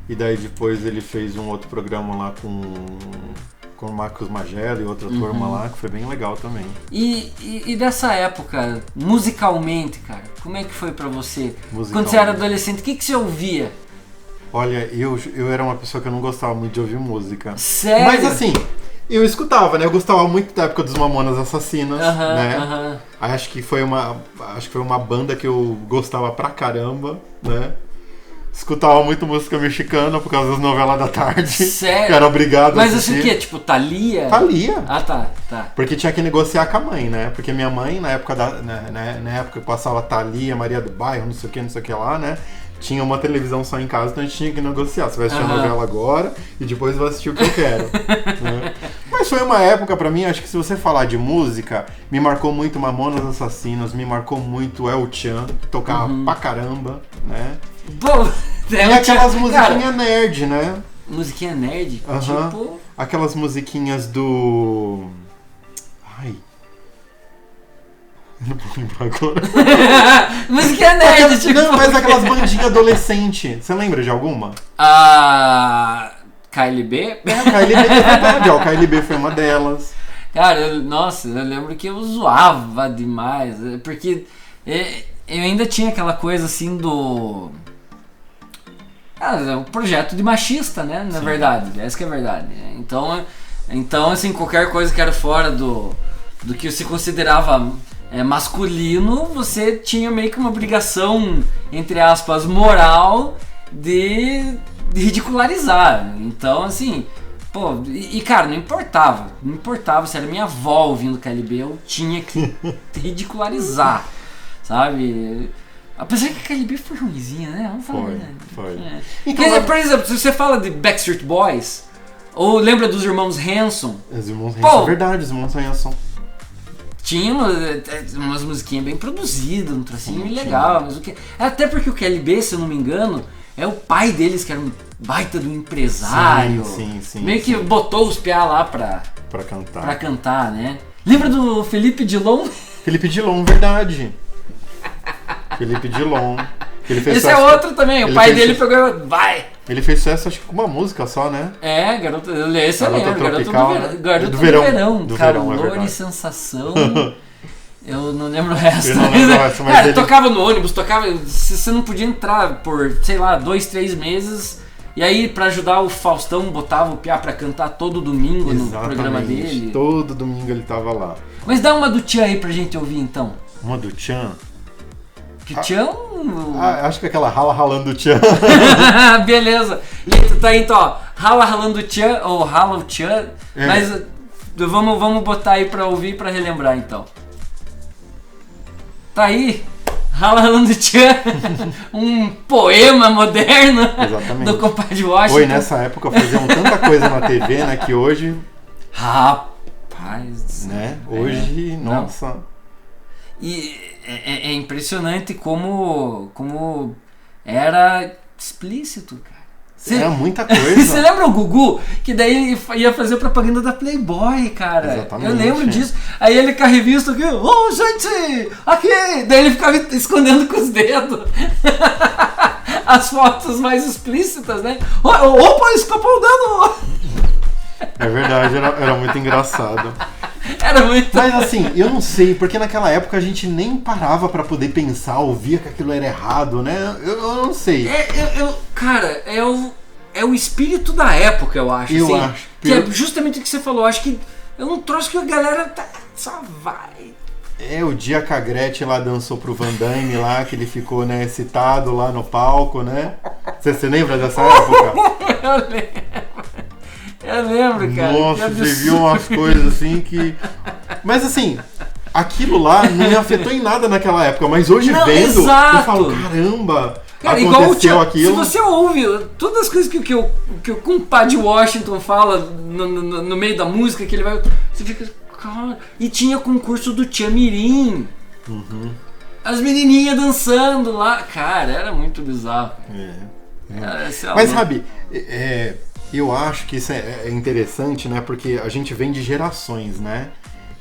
e daí depois ele fez um outro programa lá com o Marcos Magela e outra turma lá, que foi bem legal também. E dessa época, musicalmente, cara, como é que foi pra você? Quando você era adolescente, o que você ouvia? Olha, eu era uma pessoa que eu não gostava muito de ouvir música. Sério? Mas assim, eu escutava, né? Eu gostava muito da época dos Mamonas Assassinas, né? Acho que foi uma banda que eu gostava pra caramba, né? Escutava muito música mexicana por causa das novelas da tarde. Sério? Que era obrigado a assistir. Mas assim o quê? Tipo, Thalia? Thalia. Ah, tá. Porque tinha que negociar com a mãe, né? Porque minha mãe, na época que passava Thalia, Maria do Bairro, não sei o que lá, né? Tinha uma televisão só em casa, então a gente tinha que negociar. Você vai assistir a novela agora e depois vai assistir o que eu quero. Né? Mas foi uma época pra mim, acho que se você falar de música, me marcou muito Mamonas Assassinas, me marcou muito El Chan, que tocava pra caramba, né? Bom, e aquelas musiquinhas nerd, né? Musiquinha nerd? Tipo... Aquelas musiquinhas do... Ai... Não vou lembrar agora. Musiquinha nerd, tipo... Não, mas aquelas bandinhas adolescentes. Você lembra de alguma? KLB? KLB é verdade, o KLB foi uma delas. Cara, eu lembro que eu zoava demais, porque eu ainda tinha aquela coisa assim do... é um projeto de machista, né? Na verdade, essa que é a verdade. Então, assim, qualquer coisa que era fora do que se considerava masculino, você tinha meio que uma obrigação, entre aspas, moral de ridicularizar. Então, assim, pô, cara, não importava se era minha avó ouvindo KLB, eu tinha que ridicularizar, sabe? Apesar que a KLB foi ruimzinha, né? Vamos falar, foi. Então, por exemplo, se você fala de Backstreet Boys, ou lembra dos irmãos Hanson? Os irmãos Hanson, é verdade, os irmãos Hanson. Tinha umas musiquinhas bem produzidas, um tracinho legal. Mas até porque o KLB, se eu não me engano, é o pai deles, que era um baita do empresário. Sim. Meio que botou os piá lá pra cantar, né? Lembra do Felipe Dilon? Felipe Dilon, verdade. Felipe Dilon. Esse é outro também, o pai dele pegou. Vai! Ele fez sucesso, acho que com uma música só, né? Garoto. Esse eu lembro, Garoto do Verão. Calor e sensação. Eu não lembro o resto. Mas cara, tocava no ônibus, você não podia entrar por, sei lá, 2-3 meses E aí, pra ajudar o Faustão, botava o Piá pra cantar todo domingo no programa dele. Todo domingo ele tava lá. Mas dá uma do Tchan aí pra gente ouvir, então. Uma do Tchan? Que Tchan... acho que é aquela rala ralando o Tchan. Beleza. E tá aí, então, ó. Rala ralando o Tchan, ou rala o Tchan. Mas vamos botar aí pra ouvir e pra relembrar, então. Tá aí. Rala ralando o Tchan. Um poema moderno. Exatamente. Do compadre Washington. Oi, nessa época faziam tanta coisa na TV, né? Que hoje... Rapaz... Né? Hoje, nossa... Não. E é impressionante como era explícito, cara. Era muita coisa. Você lembra o Gugu? Que daí ia fazer propaganda da Playboy, cara. Exatamente. Eu lembro disso. Aí ele com a revista aqui, gente, aqui! Daí ele ficava escondendo com os dedos as fotos mais explícitas, né? Opa, escapou o dedo! É verdade, era muito engraçado. Era muito... Mas assim, eu não sei, porque naquela época a gente nem parava pra poder pensar, ouvia que aquilo era errado, né? Eu não sei. Cara, é o espírito da época, eu acho. Eu assim, acho. Que é justamente o que você falou. Acho que é um troço que a galera só vai. O dia que a Gretchen lá dançou pro Van Damme lá, que ele ficou, né, excitado lá no palco, né? Você lembra dessa época? Eu lembro, cara. Nossa, você viu umas coisas assim que... Mas assim, aquilo lá não me afetou em nada naquela época, mas hoje vendo, exato. eu falo, caramba, cara, aconteceu aquilo. Se você ouve todas as coisas que o compadre Washington fala no meio da música, que ele vai... Você fica... Cara, e tinha concurso do Tchan Mirim. Uhum. As menininhas dançando lá. Cara, era muito bizarro. Mas sabe... Eu acho que isso é interessante, né? Porque a gente vem de gerações, né?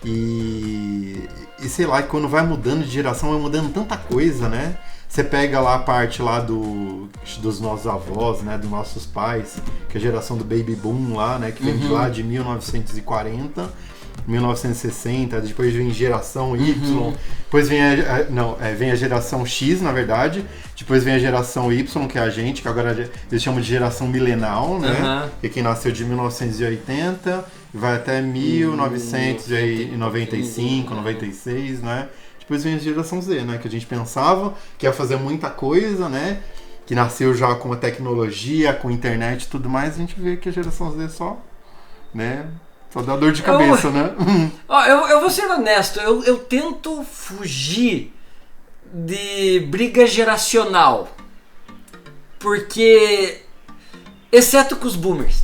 E sei lá, quando vai mudando de geração, vai mudando tanta coisa, né? Você pega lá a parte lá dos nossos avós, né? Dos nossos pais, que é a geração do Baby Boom lá, né? Que vem de lá de 1940, 1960, depois vem geração Y, depois vem vem a geração X, na verdade, depois vem a geração Y, que é a gente, que agora eles chamam de geração milenal, né? Que é quem nasceu de 1980 e vai até 1995, 96, né? Depois vem a geração Z, né? Que a gente pensava que ia fazer muita coisa, né? Que nasceu já com a tecnologia, com a internet e tudo mais, a gente vê que a geração Z só, né? Só dá dor de cabeça, né? Eu vou ser honesto, eu tento fugir de briga geracional. Porque... Exceto com os boomers.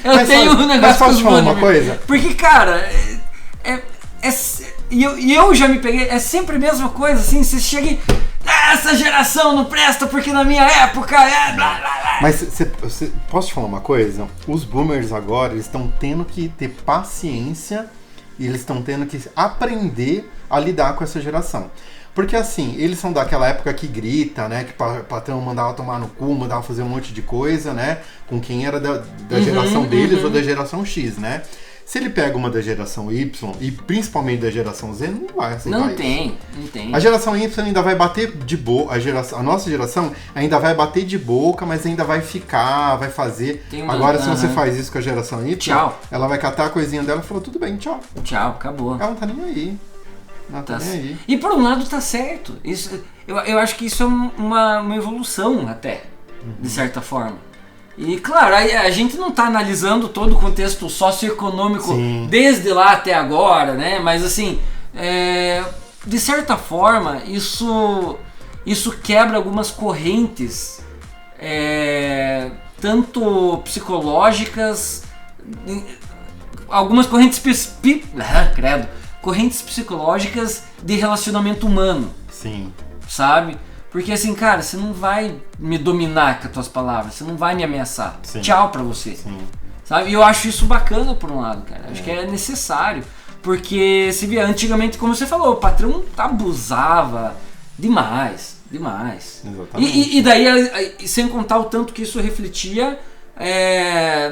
Eu tenho um negócio com os boomers. Uma coisa? Porque, cara... eu já me peguei... É sempre a mesma coisa, assim. Você chega e... Essa geração não presta porque na minha época é... Blá, blá, blá. Mas posso te falar uma coisa? Os boomers agora, eles estão tendo que ter paciência e eles estão tendo que aprender a lidar com essa geração. Porque assim, eles são daquela época que grita, né? Que o patrão mandava tomar no cu, mandava fazer um monte de coisa, né? Com quem era da geração deles ou da geração X, né? Se ele pega uma da geração Y e principalmente da geração Z, não vai aceitar Não isso. tem. A geração Y ainda vai bater de boca, a nossa geração ainda vai bater de boca, mas ainda vai ficar, vai fazer. Agora, se você faz isso com a geração Y, tchau. Ela vai catar a coisinha dela e falar, tudo bem, tchau. Tchau, acabou. Ela não tá nem aí. Não tá nem aí. E por um lado tá certo. Isso, eu acho que isso é uma evolução até, de certa forma. E claro, a gente não está analisando todo o contexto socioeconômico desde lá até agora, né? Mas assim, de certa forma, isso quebra algumas correntes, tanto psicológicas, algumas correntes correntes psicológicas de relacionamento humano. Sim. Sabe? Porque assim, cara, você não vai me dominar com as tuas palavras, você não vai me ameaçar. Sim. Tchau pra você. Sim. Sabe? E eu acho isso bacana por um lado, cara. Acho que é necessário. Porque se via antigamente, como você falou, o patrão abusava demais. Exatamente. E daí, sem contar o tanto que isso refletia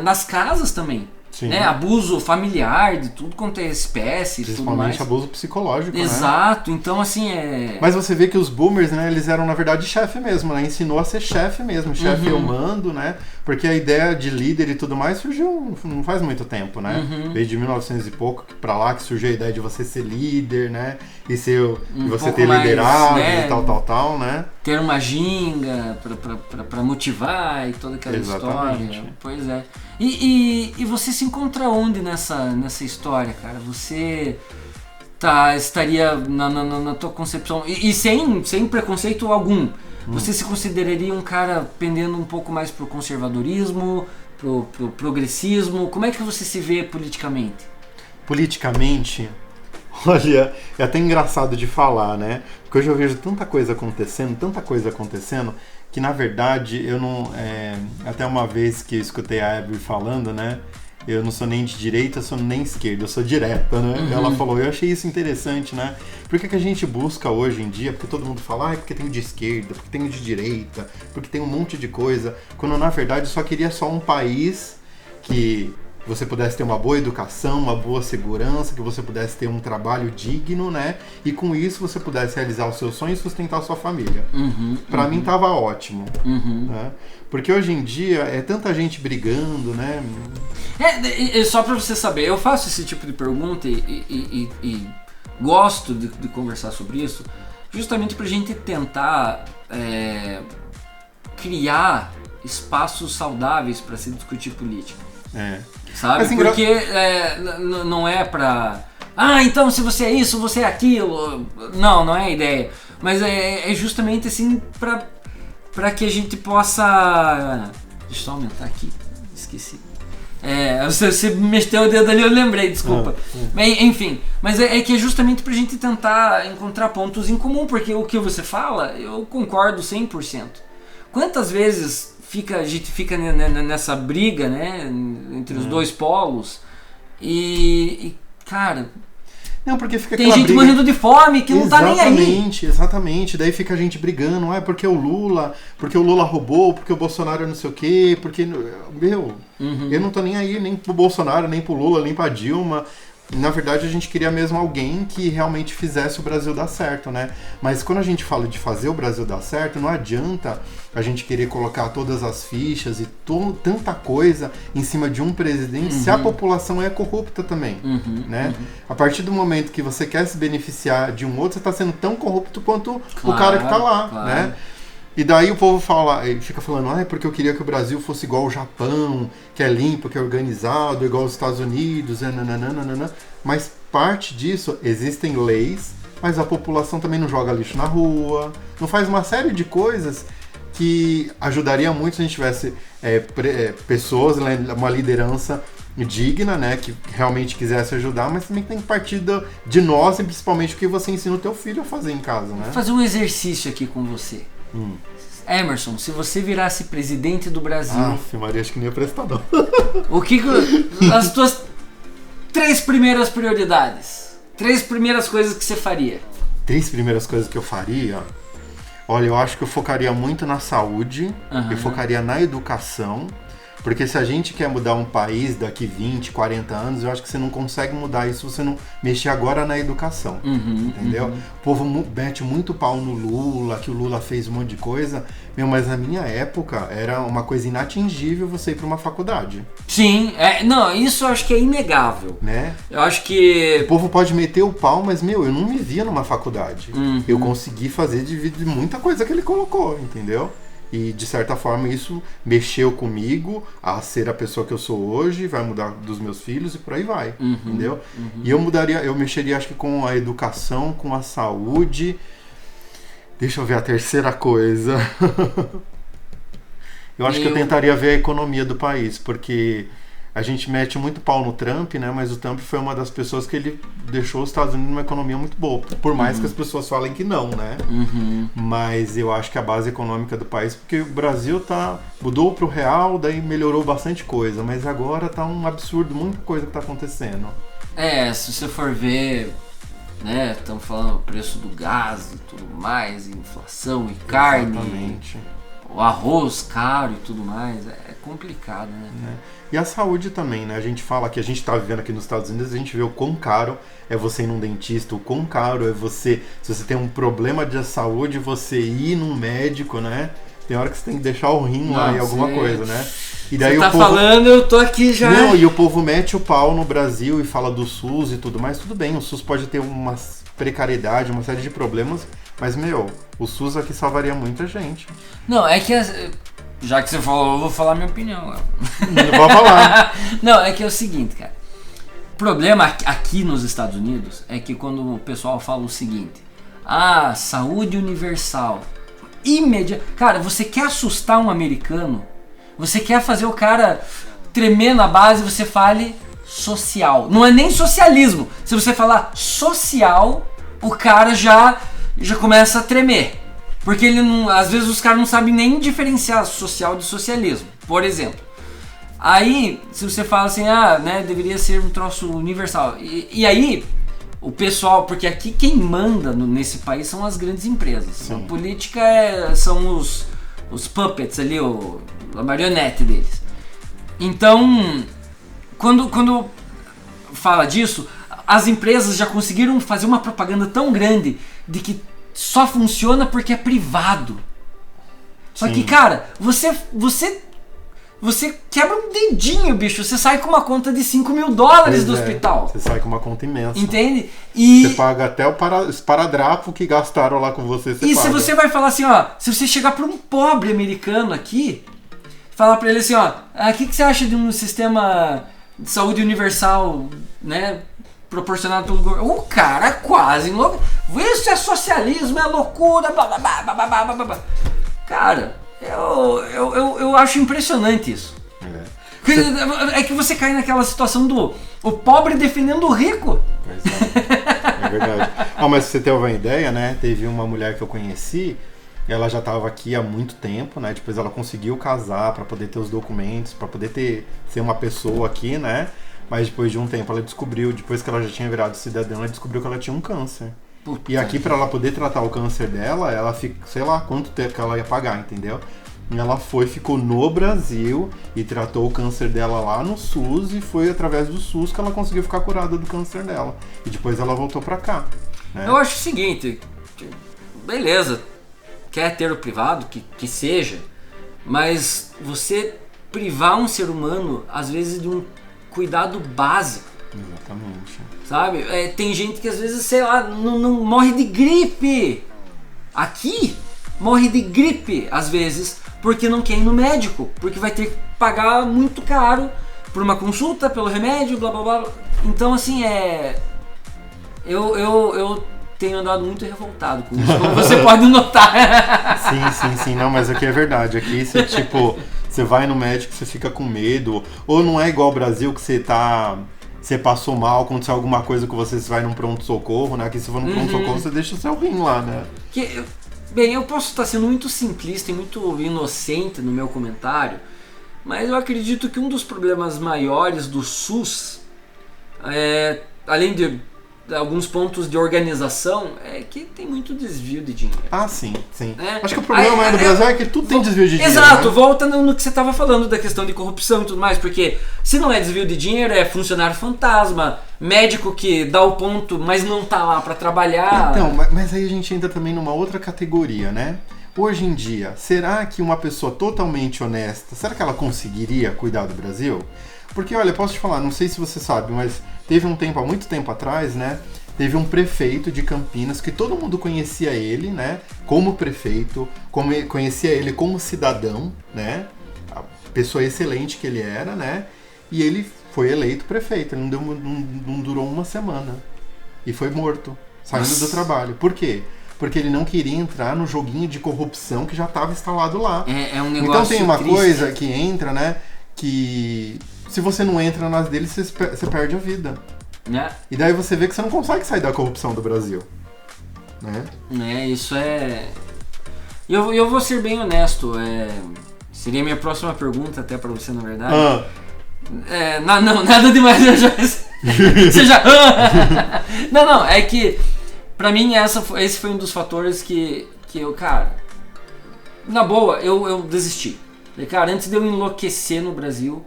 nas casas também. né? Abuso familiar de tudo quanto é espécie, tudo mais. Principalmente abuso psicológico, Exato, né? Então assim Mas você vê que os boomers, né, eles eram na verdade chefe mesmo, né? Ensinou a ser chefe mesmo, chefe eu mando, né? Porque a ideia de líder e tudo mais surgiu não faz muito tempo, né? Veio de 1900 e pouco pra lá que surgiu a ideia de você ser líder, né? E você ter liderado, né? E tal, né? Ter uma ginga pra motivar e toda aquela história. Pois é. E você se encontra onde nessa história, cara? Você estaria na tua concepção, e sem preconceito algum, você se consideraria um cara pendendo um pouco mais pro conservadorismo, pro progressismo? Como é que você se vê politicamente? Politicamente, olha, é até engraçado de falar, né? Porque hoje eu vejo tanta coisa acontecendo, que na verdade eu não... até uma vez que eu escutei a Abby falando, né? Eu não sou nem de direita, eu sou nem esquerda, eu sou direta, né? Ela falou, eu achei isso interessante, né? Por que a gente busca hoje em dia, porque todo mundo fala, porque tem o de esquerda, porque tem o de direita, porque tem um monte de coisa, quando na verdade eu só queria um país que você pudesse ter uma boa educação, uma boa segurança, que você pudesse ter um trabalho digno, né? E com isso você pudesse realizar os seus sonhos e sustentar a sua família. Pra mim tava ótimo. Né? Porque hoje em dia é tanta gente brigando, né? Só pra você saber, eu faço esse tipo de pergunta e gosto de conversar sobre isso, justamente pra gente tentar criar espaços saudáveis para se discutir política. Sabe? Assim, porque não é pra... então se você é isso, você é aquilo. Não é a ideia. Mas é justamente assim pra que a gente possa... Deixa eu só aumentar aqui. Esqueci. Você mexeu o dedo ali, eu lembrei, desculpa. Enfim, mas é que é justamente pra gente tentar encontrar pontos em comum, porque o que você fala, eu concordo 100%. Quantas vezes a gente fica nessa briga, né, entre os dois polos e cara... Não, porque fica tem gente morrendo de fome que não tá nem aí. Exatamente. Daí fica a gente brigando, porque o Lula roubou, porque o Bolsonaro não sei o quê, porque... eu não tô nem aí, nem pro Bolsonaro, nem pro Lula, nem pra Dilma. Na verdade, a gente queria mesmo alguém que realmente fizesse o Brasil dar certo, né? Mas quando a gente fala de fazer o Brasil dar certo, não adianta a gente querer colocar todas as fichas e tanta coisa em cima de um presidente se a população é corrupta também, né? A partir do momento que você quer se beneficiar de um outro, você está sendo tão corrupto quanto o cara que está lá, né? E daí o povo fica falando, porque eu queria que o Brasil fosse igual ao Japão, que é limpo, que é organizado, igual aos Estados Unidos, nananana. Mas parte disso, existem leis, mas a população também não joga lixo na rua, não faz uma série de coisas que ajudaria muito se a gente tivesse pessoas, uma liderança digna, né, que realmente quisesse ajudar, mas também tem que partir de nós, e principalmente o que você ensina o teu filho a fazer em casa, né? Vou fazer um exercício aqui com você. Emerson, se você virasse presidente do Brasil... Maria, acho que nem ia prestar não. As tuas 3 primeiras prioridades, 3 primeiras coisas que você faria? 3 primeiras coisas que eu faria? Olha, eu acho que eu focaria muito na saúde, eu focaria na educação, porque se a gente quer mudar um país daqui 20, 40 anos, eu acho que você não consegue mudar isso se você não mexer agora na educação, entendeu? O povo mete muito pau no Lula, que o Lula fez um monte de coisa, mas na minha época era uma coisa inatingível você ir para uma faculdade. Sim, não, isso eu acho que é inegável. Né? Eu acho que... O povo pode meter o pau, mas, eu não me via numa faculdade. Eu consegui fazer de muita coisa que ele colocou, entendeu? E, de certa forma, isso mexeu comigo a ser a pessoa que eu sou hoje, vai mudar dos meus filhos e por aí vai, entendeu? E eu mexeria, acho que com a educação, com a saúde. Deixa eu ver a terceira coisa. Eu acho que eu tentaria ver a economia do país, porque a gente mete muito pau no Trump, né? Mas o Trump foi uma das pessoas que ele deixou os Estados Unidos numa economia muito boa. Por mais que as pessoas falem que não, né? Mas eu acho que a base econômica do país... Porque o Brasil mudou pro real, daí melhorou bastante coisa. Mas agora tá um absurdo, muita coisa que tá acontecendo. Se você for ver... né? Estamos falando do preço do gás e tudo mais, inflação e carne. Exatamente. o arroz caro e tudo mais, é complicado, né? E a saúde também, né? A gente fala que a gente tá vivendo aqui nos Estados Unidos, a gente vê o quão caro é você ir num dentista, o quão caro é você, se você tem um problema de saúde, você ir num médico, né? Tem hora que você tem que deixar o rim lá e alguma coisa, né? E daí você tá o povo... falando, eu tô aqui já. Não, e o povo mete o pau no Brasil e fala do SUS e tudo mais. Tudo bem, o SUS pode ter uma precariedade, uma série de problemas, mas, o SUS aqui salvaria muita gente. Não, é que... Já que você falou, eu vou falar minha opinião. Não vou falar. Não, é que é o seguinte, cara. O problema aqui nos Estados Unidos é que quando o pessoal fala o seguinte: saúde universal. Cara, você quer assustar um americano? Você quer fazer o cara tremer na base, você fale social. Não é nem socialismo. Se você falar social, o cara já começa a tremer. Porque às vezes os caras não sabem nem diferenciar social de socialismo, por exemplo. Aí, se você fala assim, deveria ser um troço universal. E aí, o pessoal, porque aqui quem manda nesse país são as grandes empresas. Sim. A política são os puppets ali, a marionete deles. Então, quando fala disso, as empresas já conseguiram fazer uma propaganda tão grande de que só funciona porque é privado. Só que, cara, você quebra um dedinho, bicho. Você sai com uma conta de $5 mil do hospital. Você sai com uma conta imensa. Entende? E você paga até o esparadrapo que gastaram lá com você. E paga. Se você vai falar assim, se você chegar para um pobre americano aqui, falar para ele assim, o que você acha de um sistema de saúde universal, né? Proporcionado pelo governo. O cara quase isso é socialismo, é loucura, blá, blá, blá, blá, blá, blá, blá. Cara, eu acho impressionante isso. É que você cai naquela situação do o pobre defendendo o rico. É verdade. Mas se você tem uma ideia, né? Teve uma mulher que eu conheci, ela já estava aqui há muito tempo, né? Depois ela conseguiu casar para poder ter os documentos, para poder ser uma pessoa aqui, né? Mas depois de um tempo ela descobriu, depois que ela já tinha virado cidadã, ela descobriu que ela tinha um câncer. Puta. E aqui para ela poder tratar o câncer dela, ela fica, sei lá quanto tempo que ela ia pagar, entendeu? E ela ficou no Brasil e tratou o câncer dela lá no SUS e foi através do SUS que ela conseguiu ficar curada do câncer dela. E depois ela voltou pra cá. Né? Eu acho o seguinte, beleza, quer ter o privado, que seja, mas você privar um ser humano, às vezes, de um cuidado básico. Exatamente. Sabe? Tem gente que às vezes, sei lá, não morre de gripe. Aqui, morre de gripe, às vezes, porque não quer ir no médico. Porque vai ter que pagar muito caro por uma consulta, pelo remédio, blá blá blá. Então, assim, eu tenho andado muito revoltado com isso, como você pode notar. Sim. Não, mas aqui é verdade. Aqui, você vai no médico, você fica com medo. Ou não é igual ao Brasil, que você passou mal, aconteceu alguma coisa com você vai num pronto-socorro, né? Aqui se for num pronto-socorro, você deixa o seu rim lá, né? Bem, eu posso estar sendo muito simplista e muito inocente no meu comentário, mas eu acredito que um dos problemas maiores do SUS, além de alguns pontos de organização, é que tem muito desvio de dinheiro. Sim. Acho que o problema do Brasil é que tudo tem desvio de dinheiro. Exato, né? Volta no que você estava falando da questão de corrupção e tudo mais, porque se não é desvio de dinheiro, é funcionário fantasma, médico que dá o ponto, mas não tá lá para trabalhar. Então, mas aí a gente entra também numa outra categoria, né? Hoje em dia, será que uma pessoa totalmente honesta, será que ela conseguiria cuidar do Brasil? Porque, olha, posso te falar, não sei se você sabe, mas teve há muito tempo atrás, né? Teve um prefeito de Campinas que todo mundo conhecia ele, né? Como prefeito, conhecia ele como cidadão, né? A pessoa excelente que ele era, né? E ele foi eleito prefeito, ele não durou uma semana. E foi morto, saindo do trabalho. Por quê? Porque ele não queria entrar no joguinho de corrupção que já estava instalado lá. É um negócio então tem uma triste. Coisa que entra, né? Que se você não entra nas deles, você perde a vida. E daí você vê que você não consegue sair da corrupção do Brasil. Né? Isso é... Eu vou ser bem honesto. Seria a minha próxima pergunta até pra você, na verdade. Não, nada demais. Você já... Não, é que pra mim esse foi um dos fatores que eu, cara... Na boa, eu desisti. Falei, cara, antes de eu enlouquecer no Brasil,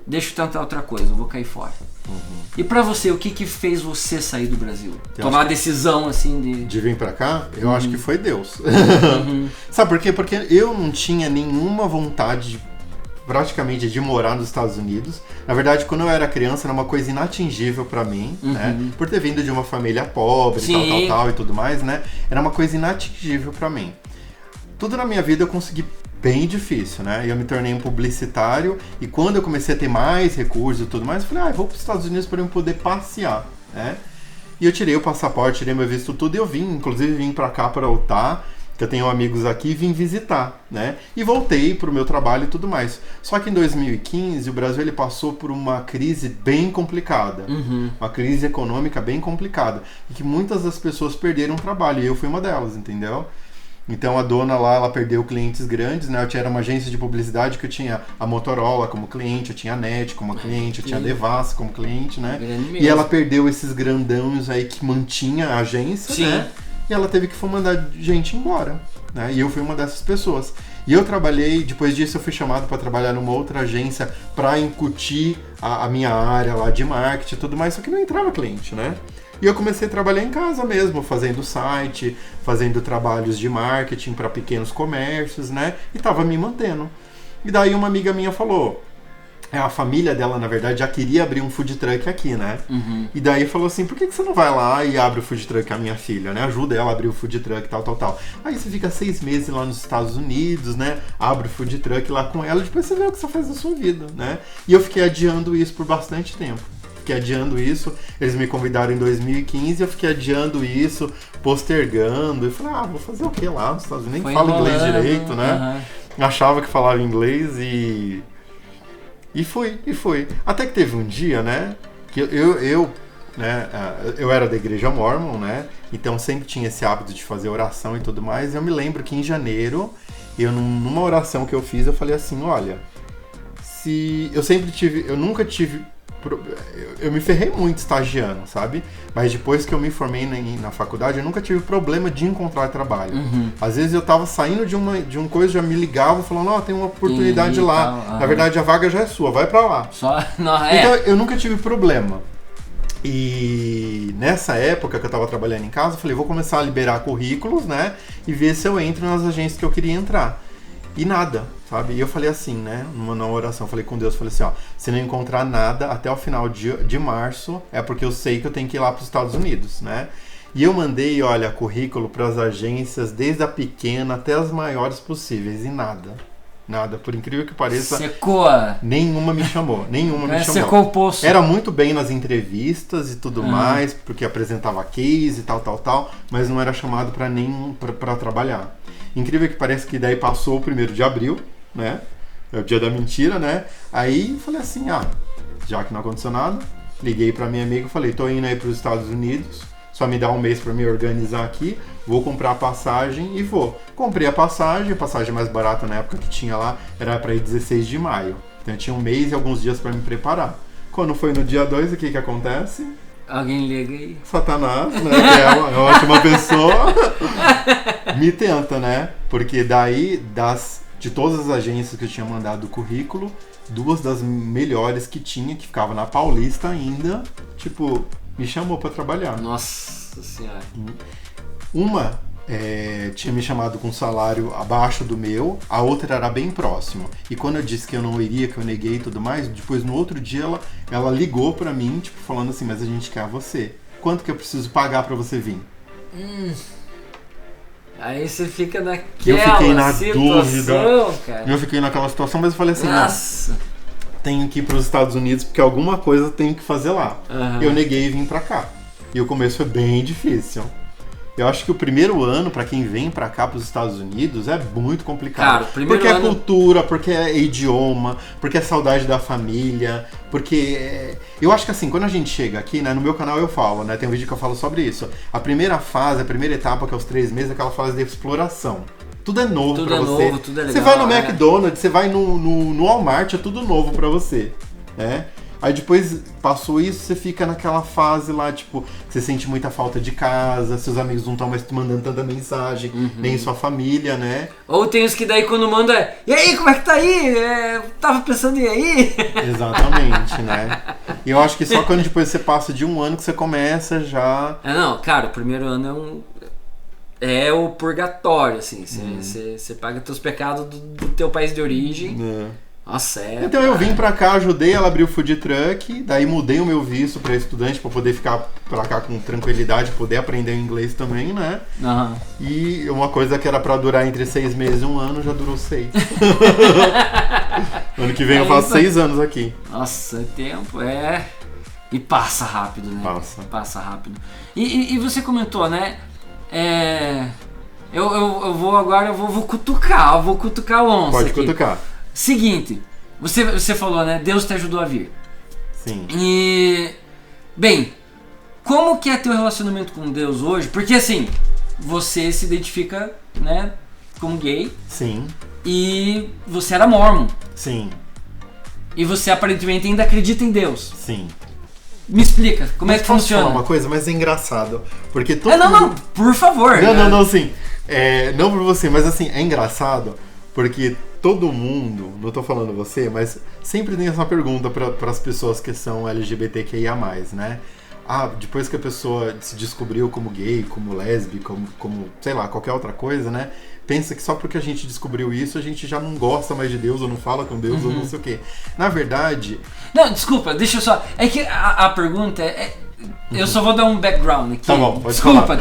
deixa eu tentar outra coisa, eu vou cair fora. E pra você, o que fez você sair do Brasil? Tomar a decisão, assim, de vir pra cá? Eu acho que foi Deus. Sabe por quê? Porque eu não tinha nenhuma vontade praticamente de morar nos Estados Unidos. Na verdade, quando eu era criança, era uma coisa inatingível pra mim, né? Por ter vindo de uma família pobre, tal, e tudo mais, né? Era uma coisa inatingível pra mim. Tudo na minha vida eu consegui bem difícil, né? Eu me tornei um publicitário e quando eu comecei a ter mais recursos e tudo mais, eu falei, eu vou para os Estados Unidos para eu poder passear, né? E eu tirei o passaporte, tirei meu visto tudo e eu vim para cá para Utah, que eu tenho amigos aqui, e vim visitar, né? E voltei para o meu trabalho e tudo mais. Só que em 2015 o Brasil ele passou por uma crise bem complicada, uma crise econômica bem complicada, e que muitas das pessoas perderam o trabalho e eu fui uma delas, entendeu? Então a dona lá, ela perdeu clientes grandes, né? Eu tinha uma agência de publicidade que eu tinha a Motorola como cliente, eu tinha a NET como cliente, eu tinha a Devassa como cliente, né? E ela perdeu esses grandões aí que mantinha a agência, né? E ela teve que mandar gente embora, né? E eu fui uma dessas pessoas. E eu trabalhei, depois disso eu fui chamado para trabalhar numa outra agência para incutir a minha área lá de marketing e tudo mais, só que não entrava cliente, né? E eu comecei a trabalhar em casa mesmo, fazendo site, fazendo trabalhos de marketing para pequenos comércios, né? E tava me mantendo. E daí uma amiga minha falou, a família dela, na verdade, já queria abrir um food truck aqui, né? E daí falou assim, por que você não vai lá e abre o food truck com a minha filha, né? Ajuda ela a abrir o food truck, tal. Aí você fica 6 meses lá nos Estados Unidos, né? Abre o food truck lá com ela, depois você vê o que você faz da sua vida, né? E eu fiquei adiando isso por bastante tempo. Fiquei adiando isso, eles me convidaram em 2015, eu fiquei adiando isso, postergando, e falei, vou fazer o que lá nos Estados Unidos? Nem falo inglês direito, né? Achava que falava inglês e fui. Até que teve um dia, né, que eu era da igreja Mormon, né, então sempre tinha esse hábito de fazer oração e tudo mais, e eu me lembro que em janeiro, numa oração que eu fiz, eu falei assim, olha, eu nunca tive... Eu me ferrei muito estagiando, sabe? Mas depois que eu me formei na faculdade, eu nunca tive problema de encontrar trabalho. Às vezes eu tava saindo de um coisa, já me ligava falando, tem uma oportunidade lá. Na verdade, a vaga já é sua, vai pra lá. Então, eu nunca tive problema. E nessa época que eu tava trabalhando em casa, eu falei, vou começar a liberar currículos, né? E ver se eu entro nas agências que eu queria entrar. E nada, sabe? E eu falei assim, né? Numa oração, falei com Deus, falei assim, se não encontrar nada até o final de março, é porque eu sei que eu tenho que ir lá para os Estados Unidos, né? E eu mandei, currículo para as agências, desde a pequena até as maiores possíveis, e nada. Nada, por incrível que pareça. Secou. Nenhuma me chamou, Secou o poço. Era muito bem nas entrevistas e tudo mais, porque apresentava case e tal, mas não era chamado para trabalhar. Incrível que pareça que daí passou o 1º de abril, né? É o dia da mentira, né? Aí falei assim, já que não aconteceu nada, liguei pra minha amiga e falei, tô indo aí pros Estados Unidos, só me dá um mês pra me organizar aqui, vou comprar a passagem e vou. Comprei a passagem mais barata na época que tinha lá, era pra ir 16 de maio. Então eu tinha um mês e alguns dias pra me preparar. Quando foi no dia 2, o que acontece? Alguém liga aí. Satanás, né? Que é uma ótima pessoa. Me tenta, né? Porque daí, de todas as agências que eu tinha mandado o currículo, 2 das melhores que tinha, que ficava na Paulista ainda, me chamou pra trabalhar. Nossa Senhora. Uma tinha me chamado com salário abaixo do meu, a outra era bem próximo. E quando eu disse que eu não iria, que eu neguei e tudo mais, depois no outro dia ela ligou pra mim, falando assim, mas a gente quer você. Quanto que eu preciso pagar pra você vir? Aí você fica naquela eu fiquei na situação, dúvida, cara. Eu fiquei naquela situação, mas eu falei assim, tenho que ir para os Estados Unidos porque alguma coisa eu tenho que fazer lá. Eu neguei e vim pra cá. E o começo foi bem difícil. Eu acho que o primeiro ano, pra quem vem pra cá, pros Estados Unidos, é muito complicado. Cara, porque é cultura, porque é idioma, porque é saudade da família, porque... Eu acho que assim, quando a gente chega aqui, né, no meu canal eu falo, né, tem um vídeo que eu falo sobre isso. A primeira fase, a primeira etapa, que é os 3 meses, é aquela fase de exploração. Tudo é novo pra você. Tudo é legal. Você vai no McDonald's, você vai no Walmart, é tudo novo pra você, né? Aí depois passou isso, você fica naquela fase lá, tipo, você sente muita falta de casa, seus amigos não estão mais te mandando tanta mensagem, nem sua família, né? Ou tem os que daí quando manda, e aí, como é que tá aí? Tava pensando em aí? Exatamente, né? E eu acho que só quando depois você passa de um ano que você começa já... Não, cara, o primeiro ano é o purgatório, assim, você paga teus pecados do teu país de origem. Nossa, Então eu vim pra cá, ajudei ela a abrir o food truck, daí mudei o meu visto pra estudante pra poder ficar pra cá com tranquilidade, poder aprender inglês também, né? E uma coisa que era pra durar entre 6 meses e 1 ano, já durou 6. Ano que vem eu faço 6 anos aqui. Nossa, tempo, E passa rápido, né? Passa rápido. E você comentou, né? Eu vou cutucar o onça. Pode aqui. cutucar. Seguinte, você falou, né? Deus te ajudou a vir. Sim. E, bem, como que é teu relacionamento com Deus hoje? Porque assim, você se identifica, né, como gay. Sim. E você era mormon. Sim. E você aparentemente ainda acredita em Deus. Sim. Me explica, como é que posso funciona? Falar uma coisa, mas é engraçado. Porque todo não, por favor. Não, sim. Não por você, mas assim, é engraçado porque todo mundo, não tô falando você, mas sempre tem essa pergunta para as pessoas que são LGBTQIA+, né? Depois que a pessoa se descobriu como gay, como lésbica, como sei lá, qualquer outra coisa, né? Pensa que só porque a gente descobriu isso, a gente já não gosta mais de Deus, ou não fala com Deus, ou não sei o quê. Na verdade... Não, desculpa, deixa eu só... É que a pergunta eu só vou dar um background aqui. Tá bom, pode Desculpa.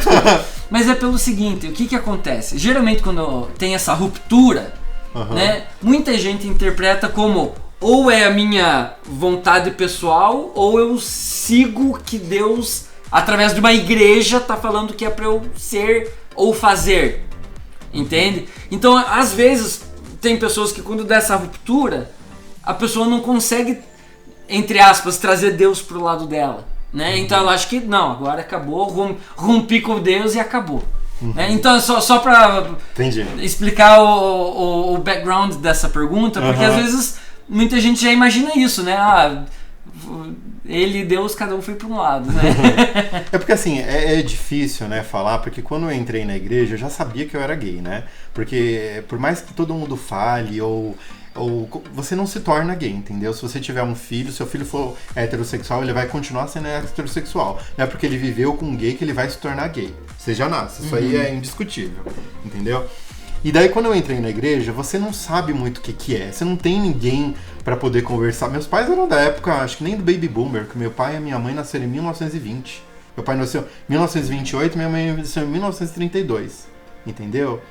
Mas é pelo seguinte, o que acontece? Geralmente quando tem essa ruptura, né? Muita gente interpreta como ou é a minha vontade pessoal, ou eu sigo que Deus, através de uma igreja, tá falando que é pra eu ser ou fazer. Entende? Então, às vezes, tem pessoas que quando dá essa ruptura, a pessoa não consegue, entre aspas, trazer Deus pro lado dela, né? Então ela acha que, não, agora acabou, rompi com Deus e acabou. Né? Então, só pra explicar o background dessa pergunta, porque às vezes muita gente já imagina isso, né? Ele e Deus, cada um foi para um lado, né? É porque assim, é difícil, né, falar, porque quando eu entrei na igreja, eu já sabia que eu era gay, né? Porque por mais que todo mundo fale, ou você não se torna gay, entendeu? Se você tiver um filho, seu filho for heterossexual, ele vai continuar sendo heterossexual. Não é porque ele viveu com um gay que ele vai se tornar gay. Você já nasce, isso aí é indiscutível, entendeu? E daí quando eu entrei na igreja, você não sabe muito o que é, você não tem ninguém pra poder conversar. Meus pais eram da época, acho que nem do Baby Boomer, que meu pai e a minha mãe nasceram em 1920. Meu pai nasceu em 1928, minha mãe nasceu em 1932, entendeu?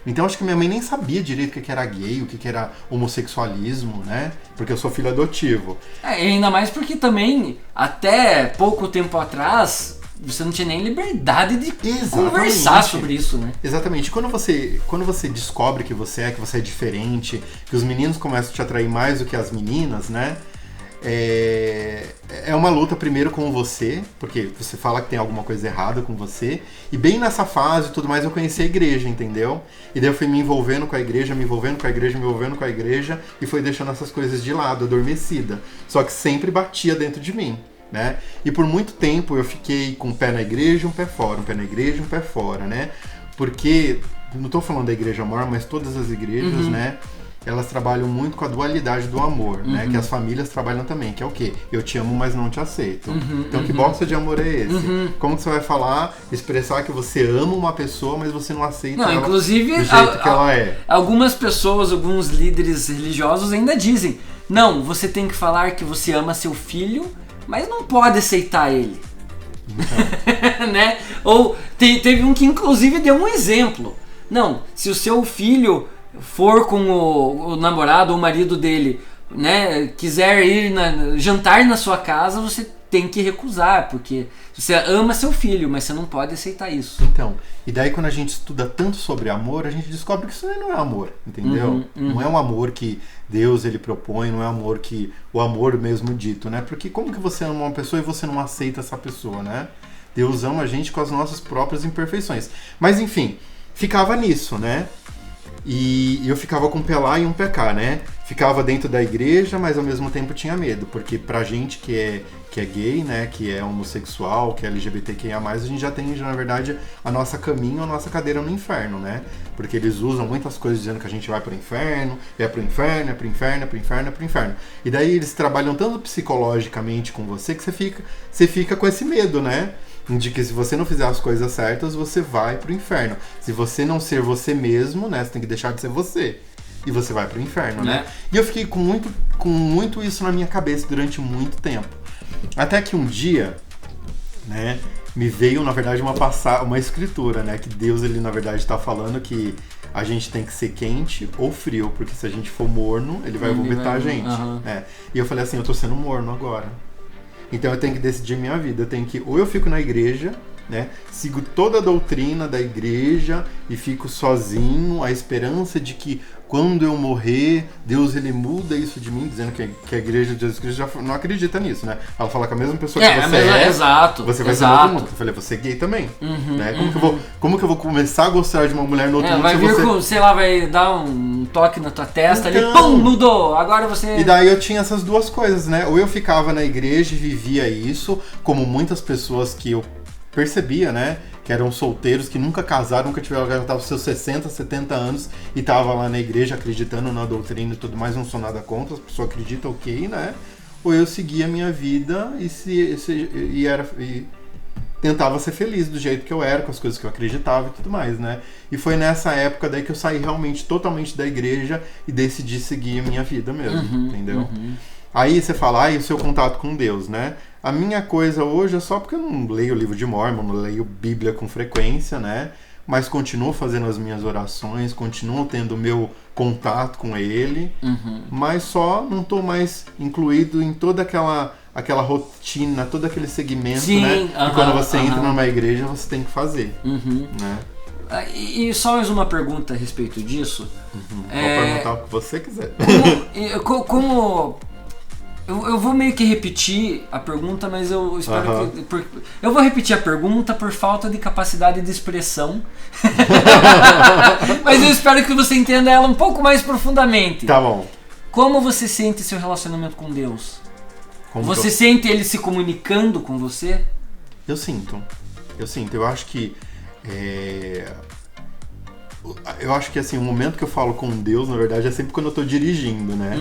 Então acho que minha mãe nem sabia direito o que era gay, o que era homossexualismo, né? Porque eu sou filho adotivo. Ainda mais porque também, até pouco tempo atrás, você não tinha nem liberdade de conversar sobre isso, né? Exatamente. Quando você descobre que você é diferente, que os meninos começam a te atrair mais do que as meninas, né? É uma luta primeiro com você, porque você fala que tem alguma coisa errada com você, e bem nessa fase e tudo mais eu conheci a igreja, entendeu? E daí eu fui me envolvendo com a igreja, e foi deixando essas coisas de lado, adormecida. Só que sempre batia dentro de mim, né? E por muito tempo eu fiquei com um pé na igreja, um pé fora, um pé na igreja, um pé fora, né? Porque, não estou falando da igreja maior, mas todas as igrejas, né? Elas trabalham muito com a dualidade do amor, né? Que as famílias trabalham também, que é o quê? Eu te amo, mas não te aceito. Então que bosta de amor é esse? Como que você vai falar, expressar que você ama uma pessoa, mas você não aceita ela inclusive, do jeito que ela é? Algumas pessoas, alguns líderes religiosos ainda dizem, não, você tem que falar que você ama seu filho, mas não pode aceitar ele. Né? Ou teve um que inclusive deu um exemplo. Não, se o seu filho for com o namorado ou o marido dele, né, quiser ir jantar na sua casa, você tem que recusar, porque você ama seu filho, mas você não pode aceitar isso. Então, e daí quando a gente estuda tanto sobre amor, a gente descobre que isso não é amor, entendeu? Não é um amor que Deus ele propõe, não é amor que o amor mesmo dito, né? Porque como que você ama uma pessoa e você não aceita essa pessoa, né? Deus ama a gente com as nossas próprias imperfeições. Mas enfim, ficava nisso, né? E eu ficava com um pé lá e um pé cá, né? Ficava dentro da igreja, mas ao mesmo tempo tinha medo, porque pra gente que é gay, né, que é homossexual, que é LGBTQIA+, a gente já tem, na verdade, a nossa caminho, a nossa cadeira no inferno, né? Porque eles usam muitas coisas dizendo que a gente vai pro inferno, é pro inferno, é pro inferno, é pro inferno, é pro inferno. E daí eles trabalham tanto psicologicamente com você que você fica com esse medo, né? De que se você não fizer as coisas certas, você vai pro inferno. Se você não ser você mesmo, né, você tem que deixar de ser você. E você vai pro inferno, né? E eu fiquei com muito isso na minha cabeça durante muito tempo. Até que um dia, né, me veio, na verdade, uma escritura, né? Que Deus, ele, na verdade, está falando que a gente tem que ser quente ou frio, porque se a gente for morno, ele vai vomitar a gente. E eu falei assim, eu tô sendo morno agora. Então eu tenho que decidir minha vida. Eu tenho que, ou eu fico na igreja, né, sigo toda a doutrina da igreja e fico sozinho, a esperança de que quando eu morrer, Deus, ele muda isso de mim, dizendo que a igreja de Jesus Cristo já não acredita nisso, né? Ela fala que a mesma pessoa que você exato, você vai ser no outro mundo. Eu falei, você é gay também, né? Como que eu vou começar a gostar de uma mulher no outro mundo? Vai vir com, sei lá, vai dar um toque na tua testa, então, ali, pum, mudou, agora você... E daí eu tinha essas duas coisas, né? Ou eu ficava na igreja e vivia isso, como muitas pessoas que eu percebia, né? Que eram solteiros, que nunca casaram, nunca tiveram, já estavam seus 60, 70 anos e tava lá na igreja acreditando na doutrina e tudo mais, não sou nada contra, as pessoas acreditam, ok, né? Ou eu seguia a minha vida e tentava ser feliz do jeito que eu era, com as coisas que eu acreditava e tudo mais, né? E foi nessa época daí que eu saí realmente totalmente da igreja e decidi seguir a minha vida mesmo, entendeu? Aí você fala, o seu contato com Deus, né? A minha coisa hoje é só porque eu não leio o livro de Mórmon, não leio Bíblia com frequência, né? Mas continuo fazendo as minhas orações, continuo tendo o meu contato com ele, mas só não estou mais incluído em toda aquela rotina, todo aquele segmento, né? Que quando você entra numa igreja, você tem que fazer, né? E só mais uma pergunta a respeito disso. Pode perguntar o que você quiser. Eu vou meio que repetir a pergunta, mas eu espero que... Eu vou repetir a pergunta por falta de capacidade de expressão. Mas eu espero que você entenda ela um pouco mais profundamente. Tá bom. Como você sente seu relacionamento com Deus? Você sente ele se comunicando com você? Eu sinto. Eu acho que... Eu acho que assim, o momento que eu falo com Deus, na verdade, é sempre quando eu tô dirigindo, né?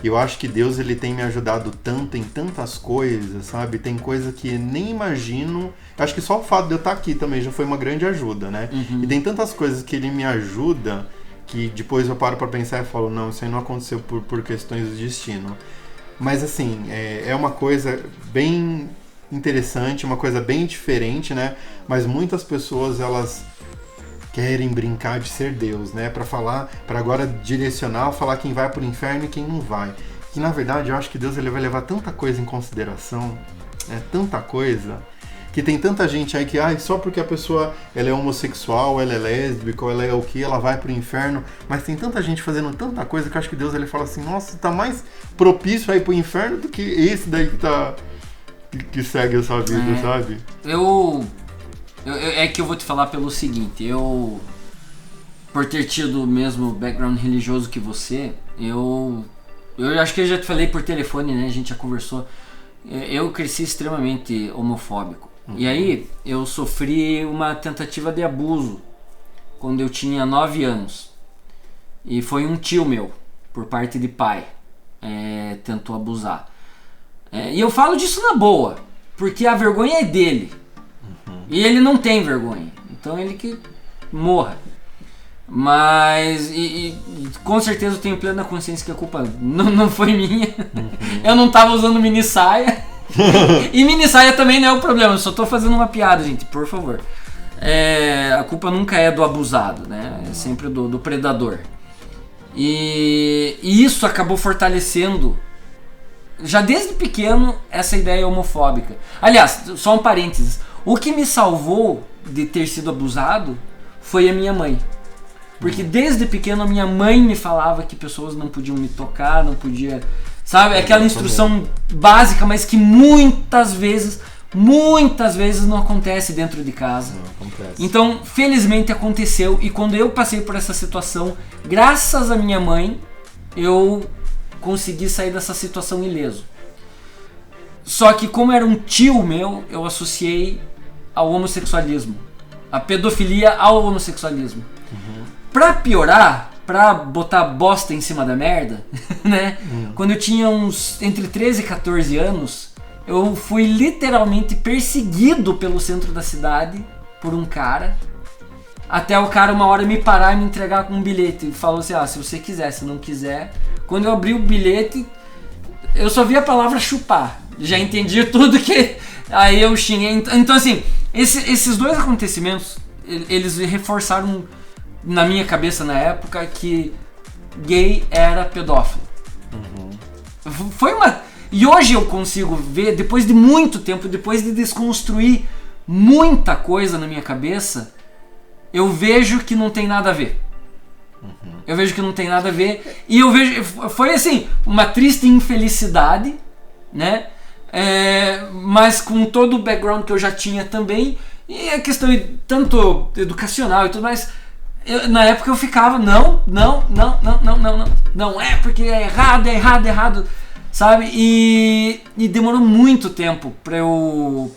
E eu acho que Deus, ele tem me ajudado tanto em tantas coisas, sabe? Tem coisa que nem imagino. Eu acho que só o fato de eu estar aqui também já foi uma grande ajuda, né? E tem tantas coisas que ele me ajuda que depois eu paro pra pensar e falo, não, isso aí não aconteceu por questões do destino. Mas assim, é uma coisa bem interessante, uma coisa bem diferente, né? Mas muitas pessoas, elas querem brincar de ser Deus, né? Para agora direcionar, falar quem vai pro inferno e quem não vai. E na verdade eu acho que Deus, ele vai levar tanta coisa em consideração, tanta coisa, que tem tanta gente aí que só porque a pessoa ela é homossexual, ela é lésbica, ou ela é o que, ela vai pro inferno, mas tem tanta gente fazendo tanta coisa que eu acho que Deus, ele fala assim, nossa, tá mais propício a ir pro inferno do que esse daí que segue a sua vida, sabe? É que eu vou te falar pelo seguinte, eu, por ter tido o mesmo background religioso que você, eu acho que eu já te falei por telefone, né, a gente já conversou, eu cresci extremamente homofóbico. E aí, eu sofri uma tentativa de abuso quando eu tinha 9 anos. E foi um tio meu, por parte de pai, tentou abusar. E eu falo disso na boa, porque a vergonha é dele. E ele não tem vergonha, então ele que morra. Mas, com certeza eu tenho plena consciência que a culpa não foi minha. Eu não tava usando mini saia. E mini saia também não é o problema, eu só tô fazendo uma piada, gente, por favor. A culpa nunca é do abusado, né? É sempre do predador. E isso acabou fortalecendo, já desde pequeno, essa ideia homofóbica. Aliás, só um parênteses. O que me salvou de ter sido abusado foi a minha mãe. Porque desde pequeno a minha mãe me falava que pessoas não podiam me tocar, não podia... Sabe? Aquela instrução básica, mas que muitas vezes muitas vezes não acontece dentro de casa. Não acontece. Então, felizmente aconteceu, e quando eu passei por essa situação, graças à minha mãe, eu consegui sair dessa situação ileso. Só que como era um tio meu, eu associei ao homossexualismo, a pedofilia ao homossexualismo. Pra piorar, pra botar bosta em cima da merda, né? Quando eu tinha uns entre 13 e 14 anos, eu fui literalmente perseguido pelo centro da cidade por um cara, até o cara uma hora me parar e me entregar com um bilhete e falou assim, se você quiser, se não quiser. Quando eu abri o bilhete, eu só vi a palavra chupar, já entendi tudo que... Aí eu xinguei. Então assim, esses dois acontecimentos, eles reforçaram na minha cabeça na época que gay era pedófilo. Foi uma... E hoje eu consigo ver, depois de muito tempo, depois de desconstruir muita coisa na minha cabeça, eu vejo que não tem nada a ver. Eu vejo que não tem nada a ver. E eu vejo... Foi assim, uma triste infelicidade, né? Mas com todo o background que eu já tinha também, e a questão tanto educacional e tudo mais, na época eu ficava, não é porque é errado, sabe? E demorou muito tempo pra eu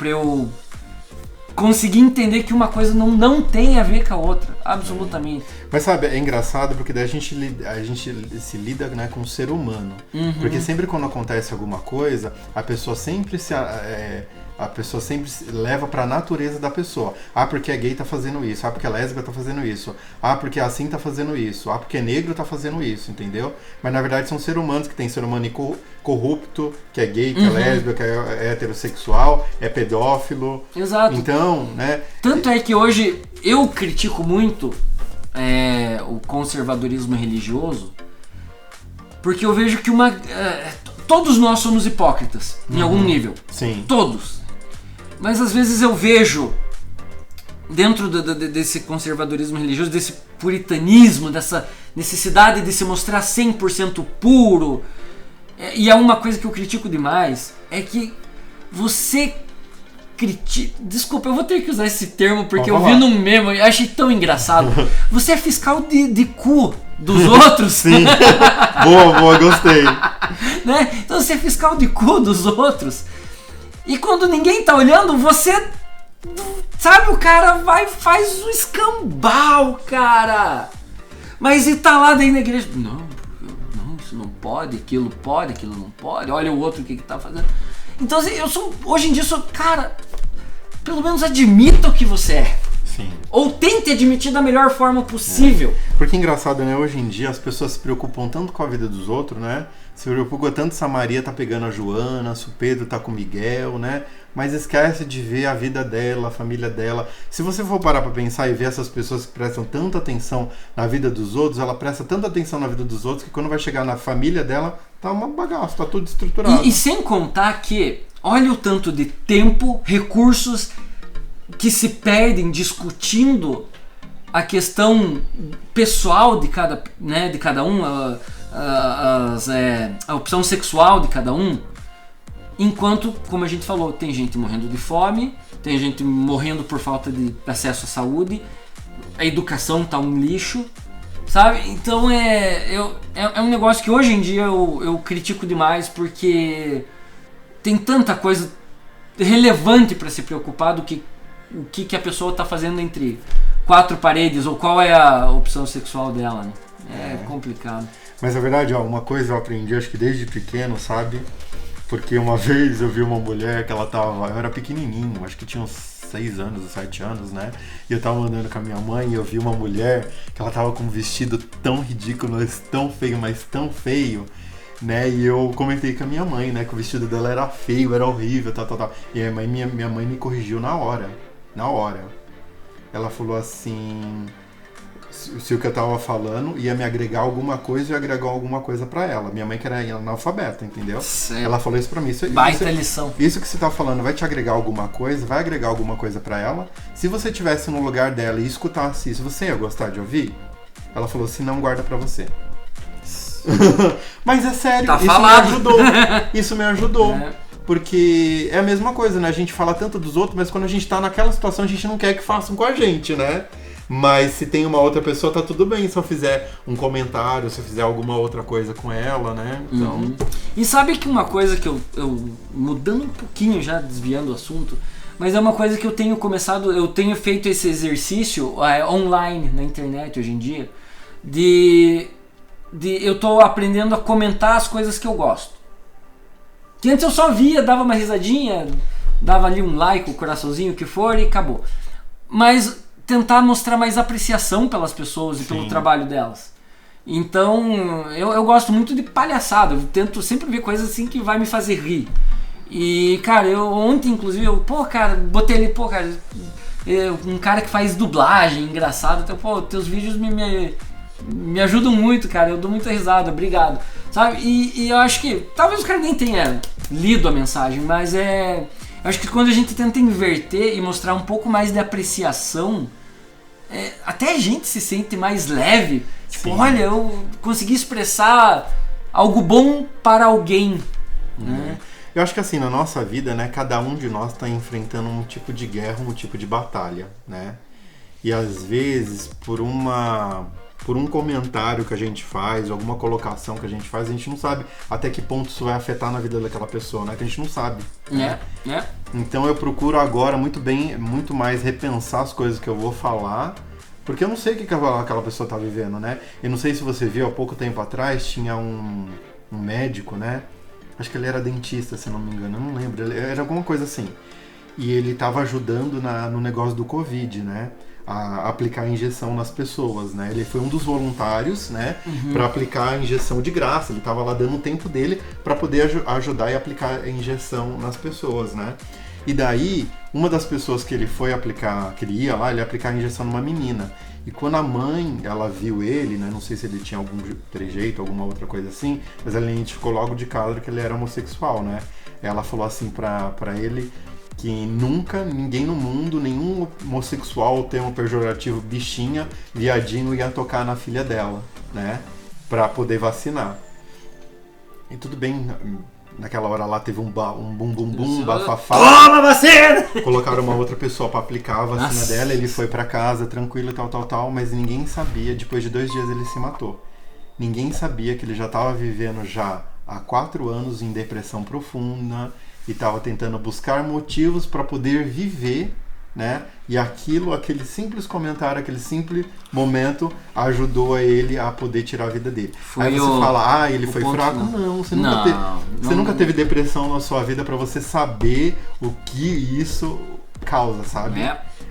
conseguir entender que uma coisa não tem a ver com a outra, absolutamente. Mas sabe, é engraçado porque daí a gente se lida, né, com o ser humano. Porque sempre quando acontece alguma coisa, a pessoa sempre leva pra natureza da pessoa. Porque é gay tá fazendo isso. Porque é lésbica tá fazendo isso. Porque é assim tá fazendo isso. Porque é negro tá fazendo isso, entendeu? Mas na verdade são seres humanos, que tem ser humano corrupto, que é gay, que é lésbica, que é heterossexual, é pedófilo. Exato. Então, né... Tanto é que hoje eu critico muito o conservadorismo religioso, porque eu vejo que todos nós somos hipócritas, em algum nível. Sim. Todos. Mas às vezes eu vejo, dentro desse conservadorismo religioso, desse puritanismo, dessa necessidade de se mostrar 100% puro, e é uma coisa que eu critico demais, é que você critica... Desculpa, eu vou ter que usar esse termo porque eu vi num meme e achei tão engraçado. Você é fiscal de cu dos outros. Sim. Boa, gostei. Né? Então você é fiscal de cu dos outros. E quando ninguém tá olhando, você... Sabe, o cara faz um escambau, cara. Mas e tá lá daí na igreja... Não, isso não pode, aquilo não pode. Olha o outro o que tá fazendo. Então assim, hoje em dia cara, pelo menos admita o que você é. Sim. Ou tente admitir da melhor forma possível. Porque é engraçado, né? Hoje em dia as pessoas se preocupam tanto com a vida dos outros, né? Se preocupa tanto se a Maria tá pegando a Joana, se o Pedro tá com o Miguel, né? Mas esquece de ver a vida dela, a família dela. Se você for parar pra pensar e ver essas pessoas que prestam tanta atenção na vida dos outros, ela presta tanta atenção na vida dos outros que quando vai chegar na família dela, tá uma bagaça, tá tudo estruturado. E sem contar que, olha o tanto de tempo, recursos que se perdem discutindo a questão pessoal de cada um, a opção sexual de cada um, enquanto, como a gente falou, tem gente morrendo de fome, tem gente morrendo por falta de acesso à saúde, a educação tá um lixo, sabe? Então é um negócio que hoje em dia eu critico demais, porque tem tanta coisa relevante para se preocupar do que o que a pessoa tá fazendo entre quatro paredes, ou qual é a opção sexual dela, né? É complicado. Mas na verdade, uma coisa eu aprendi, acho que desde pequeno, sabe? Porque uma vez eu vi uma mulher que eu era pequenininho, acho que tinha uns 6 anos, 7 anos, né? E eu tava andando com a minha mãe e eu vi uma mulher que ela tava com um vestido tão ridículo, mas tão feio, né? E eu comentei com a minha mãe, né? Que o vestido dela era feio, era horrível, tal. E a minha mãe me corrigiu na hora. Ela falou assim... Se o que eu tava falando ia me agregar alguma coisa, eu ia agregar alguma coisa pra ela. Minha mãe que era analfabeta, entendeu? Certo. Ela falou isso pra mim. Baita lição. Isso que você tá falando vai te agregar alguma coisa, vai agregar alguma coisa pra ela. Se você estivesse no lugar dela e escutasse isso, você ia gostar de ouvir? Ela falou, se não, guarda pra você. Mas é sério, tá isso falado. me ajudou. Isso me ajudou. porque é a mesma coisa, né? A gente fala tanto dos outros, mas quando a gente tá naquela situação, a gente não quer que façam com a gente, né? Mas se tem uma outra pessoa, tá tudo bem se eu fizer um comentário, se eu fizer alguma outra coisa com ela, né? Então... E sabe que uma coisa que eu mudando um pouquinho, já desviando o assunto, mas é uma coisa que eu tenho começado, eu tenho feito esse exercício online, na internet hoje em dia, eu tô aprendendo a comentar as coisas que eu gosto. Que antes eu só via, dava uma risadinha, dava ali um like, um coraçãozinho, o que for e acabou. Mas tentar mostrar mais apreciação pelas pessoas e pelo trabalho delas. Então, eu gosto muito de palhaçada, eu tento sempre ver coisas assim que vai me fazer rir. E, cara, ontem, inclusive, botei ali, um cara que faz dublagem, engraçado, então, teus vídeos me ajudam muito, cara, eu dou muita risada, obrigado. Sabe? E eu acho que, talvez o cara nem tenha lido a mensagem, mas eu acho que quando a gente tenta inverter e mostrar um pouco mais de apreciação, até a gente se sente mais leve. Tipo, olha, eu consegui expressar algo bom para alguém. Né? Eu acho que assim, na nossa vida, né, cada um de nós está enfrentando um tipo de guerra, um tipo de batalha, né? E às vezes, por um comentário que a gente faz, alguma colocação que a gente faz, a gente não sabe até que ponto isso vai afetar na vida daquela pessoa, né? Que a gente não sabe. Né? Então eu procuro agora muito mais repensar as coisas que eu vou falar, porque eu não sei o que aquela pessoa tá vivendo, né? Eu não sei se você viu, há pouco tempo atrás tinha um médico, né? Acho que ele era dentista, se não me engano, eu não lembro, era alguma coisa assim. E ele tava ajudando no negócio do Covid, né? A aplicar a injeção nas pessoas, né? Ele foi um dos voluntários, né? Para aplicar a injeção de graça. Ele estava lá dando o tempo dele para poder ajudar e aplicar a injeção nas pessoas, né? E daí, uma das pessoas que ele foi aplicar, que ele ia lá, ele ia aplicar a injeção numa menina. E quando a mãe, ela viu ele, né? Não sei se ele tinha algum trejeito, alguma outra coisa assim, mas ela identificou logo de cara que ele era homossexual, né? Ela falou assim pra ele que nunca, ninguém no mundo, nenhum homossexual, o termo pejorativo bichinha, viadinho, ia tocar na filha dela, né? Pra poder vacinar. E tudo bem, naquela hora lá teve um bum, bafafá. Toma vacina! Colocaram uma outra pessoa pra aplicar a vacina dela, ele foi pra casa, tranquilo, tal, mas ninguém sabia, depois de 2 dias ele se matou. Ninguém sabia que ele já estava vivendo já há 4 anos em depressão profunda, e estava tentando buscar motivos para poder viver, né? E aquele simples comentário, aquele simples momento ajudou a ele a poder tirar a vida dele. Aí você fala, ele foi fraco? Não, você nunca teve depressão na sua vida para você saber o que isso causa, sabe?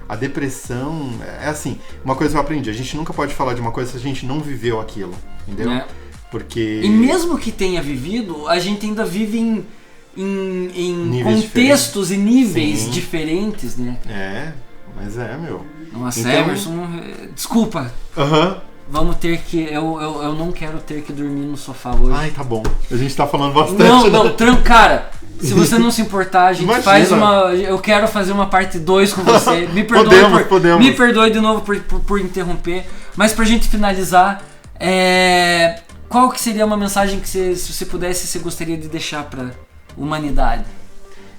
A depressão é assim, uma coisa que eu aprendi, a gente nunca pode falar de uma coisa se a gente não viveu aquilo, entendeu? Porque... E mesmo que tenha vivido, a gente ainda vive em contextos e níveis diferentes, né? Mas meu. Nossa, então... Emerson, desculpa. Vamos ter que... Eu não quero ter que dormir no sofá hoje. Ai, tá bom. A gente tá falando bastante. Cara, se você não se importar, a gente faz uma... Eu quero fazer uma parte 2 com você. Me perdoe podemos. Me perdoe de novo por interromper. Mas pra gente finalizar, qual que seria uma mensagem que se você pudesse, você gostaria de deixar pra humanidade?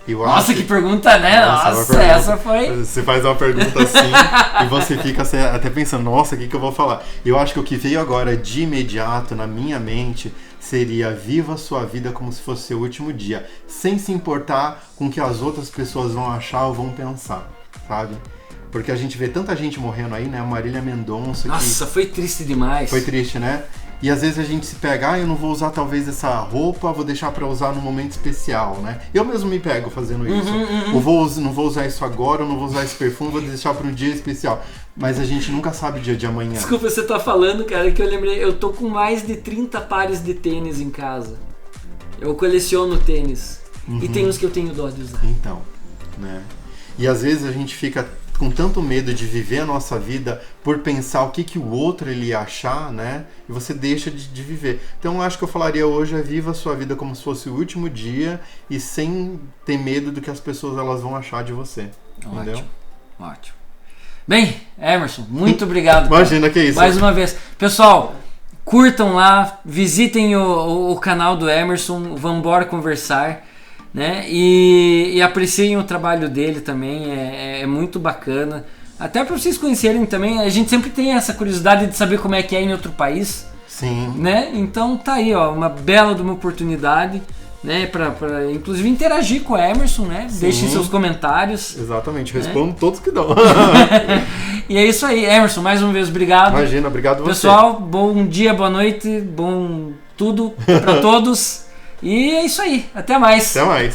Nossa, que pergunta, né? Nossa, essa foi... Você faz uma pergunta assim e você fica até pensando, nossa, o que eu vou falar? Eu acho que o que veio agora de imediato na minha mente seria: viva a sua vida como se fosse seu último dia, sem se importar com o que as outras pessoas vão achar ou vão pensar, sabe? Porque a gente vê tanta gente morrendo aí, né? A Marília Mendonça. Nossa, foi triste demais. Foi triste, né? E às vezes a gente se pega, eu não vou usar talvez essa roupa, vou deixar pra usar num momento especial, né? Eu mesmo me pego fazendo isso. Eu não vou usar isso agora, eu não vou usar esse perfume, vou deixar pra um dia especial. Mas a gente nunca sabe o dia de amanhã. Desculpa, você tá falando, cara, que eu lembrei, eu tô com mais de 30 pares de tênis em casa. Eu coleciono tênis. E tem uns que eu tenho dó de usar. Então, né? E às vezes a gente fica com tanto medo de viver a nossa vida por pensar o que o outro ele ia achar, né? E você deixa de viver. Então eu acho que eu falaria hoje: viva a sua vida como se fosse o último dia e sem ter medo do que as pessoas elas vão achar de você. Entendeu? Ótimo. Bem, Emerson, muito obrigado. Imagina, que isso. Mais uma vez. Pessoal, curtam lá, visitem o canal do Emerson, vambora conversar. né? E apreciem o trabalho dele também, é muito bacana. Até para vocês conhecerem também, a gente sempre tem essa curiosidade de saber como é que é em outro país. Sim. Né? Então tá aí, ó, uma bela de uma oportunidade, né, pra inclusive interagir com o Emerson, né? Sim. Deixem seus comentários. Exatamente, respondo todos que dão. E é isso aí, Emerson, mais uma vez, obrigado. Imagina, obrigado você. Pessoal, bom dia, boa noite, bom tudo pra todos. E é isso aí, até mais. Até mais.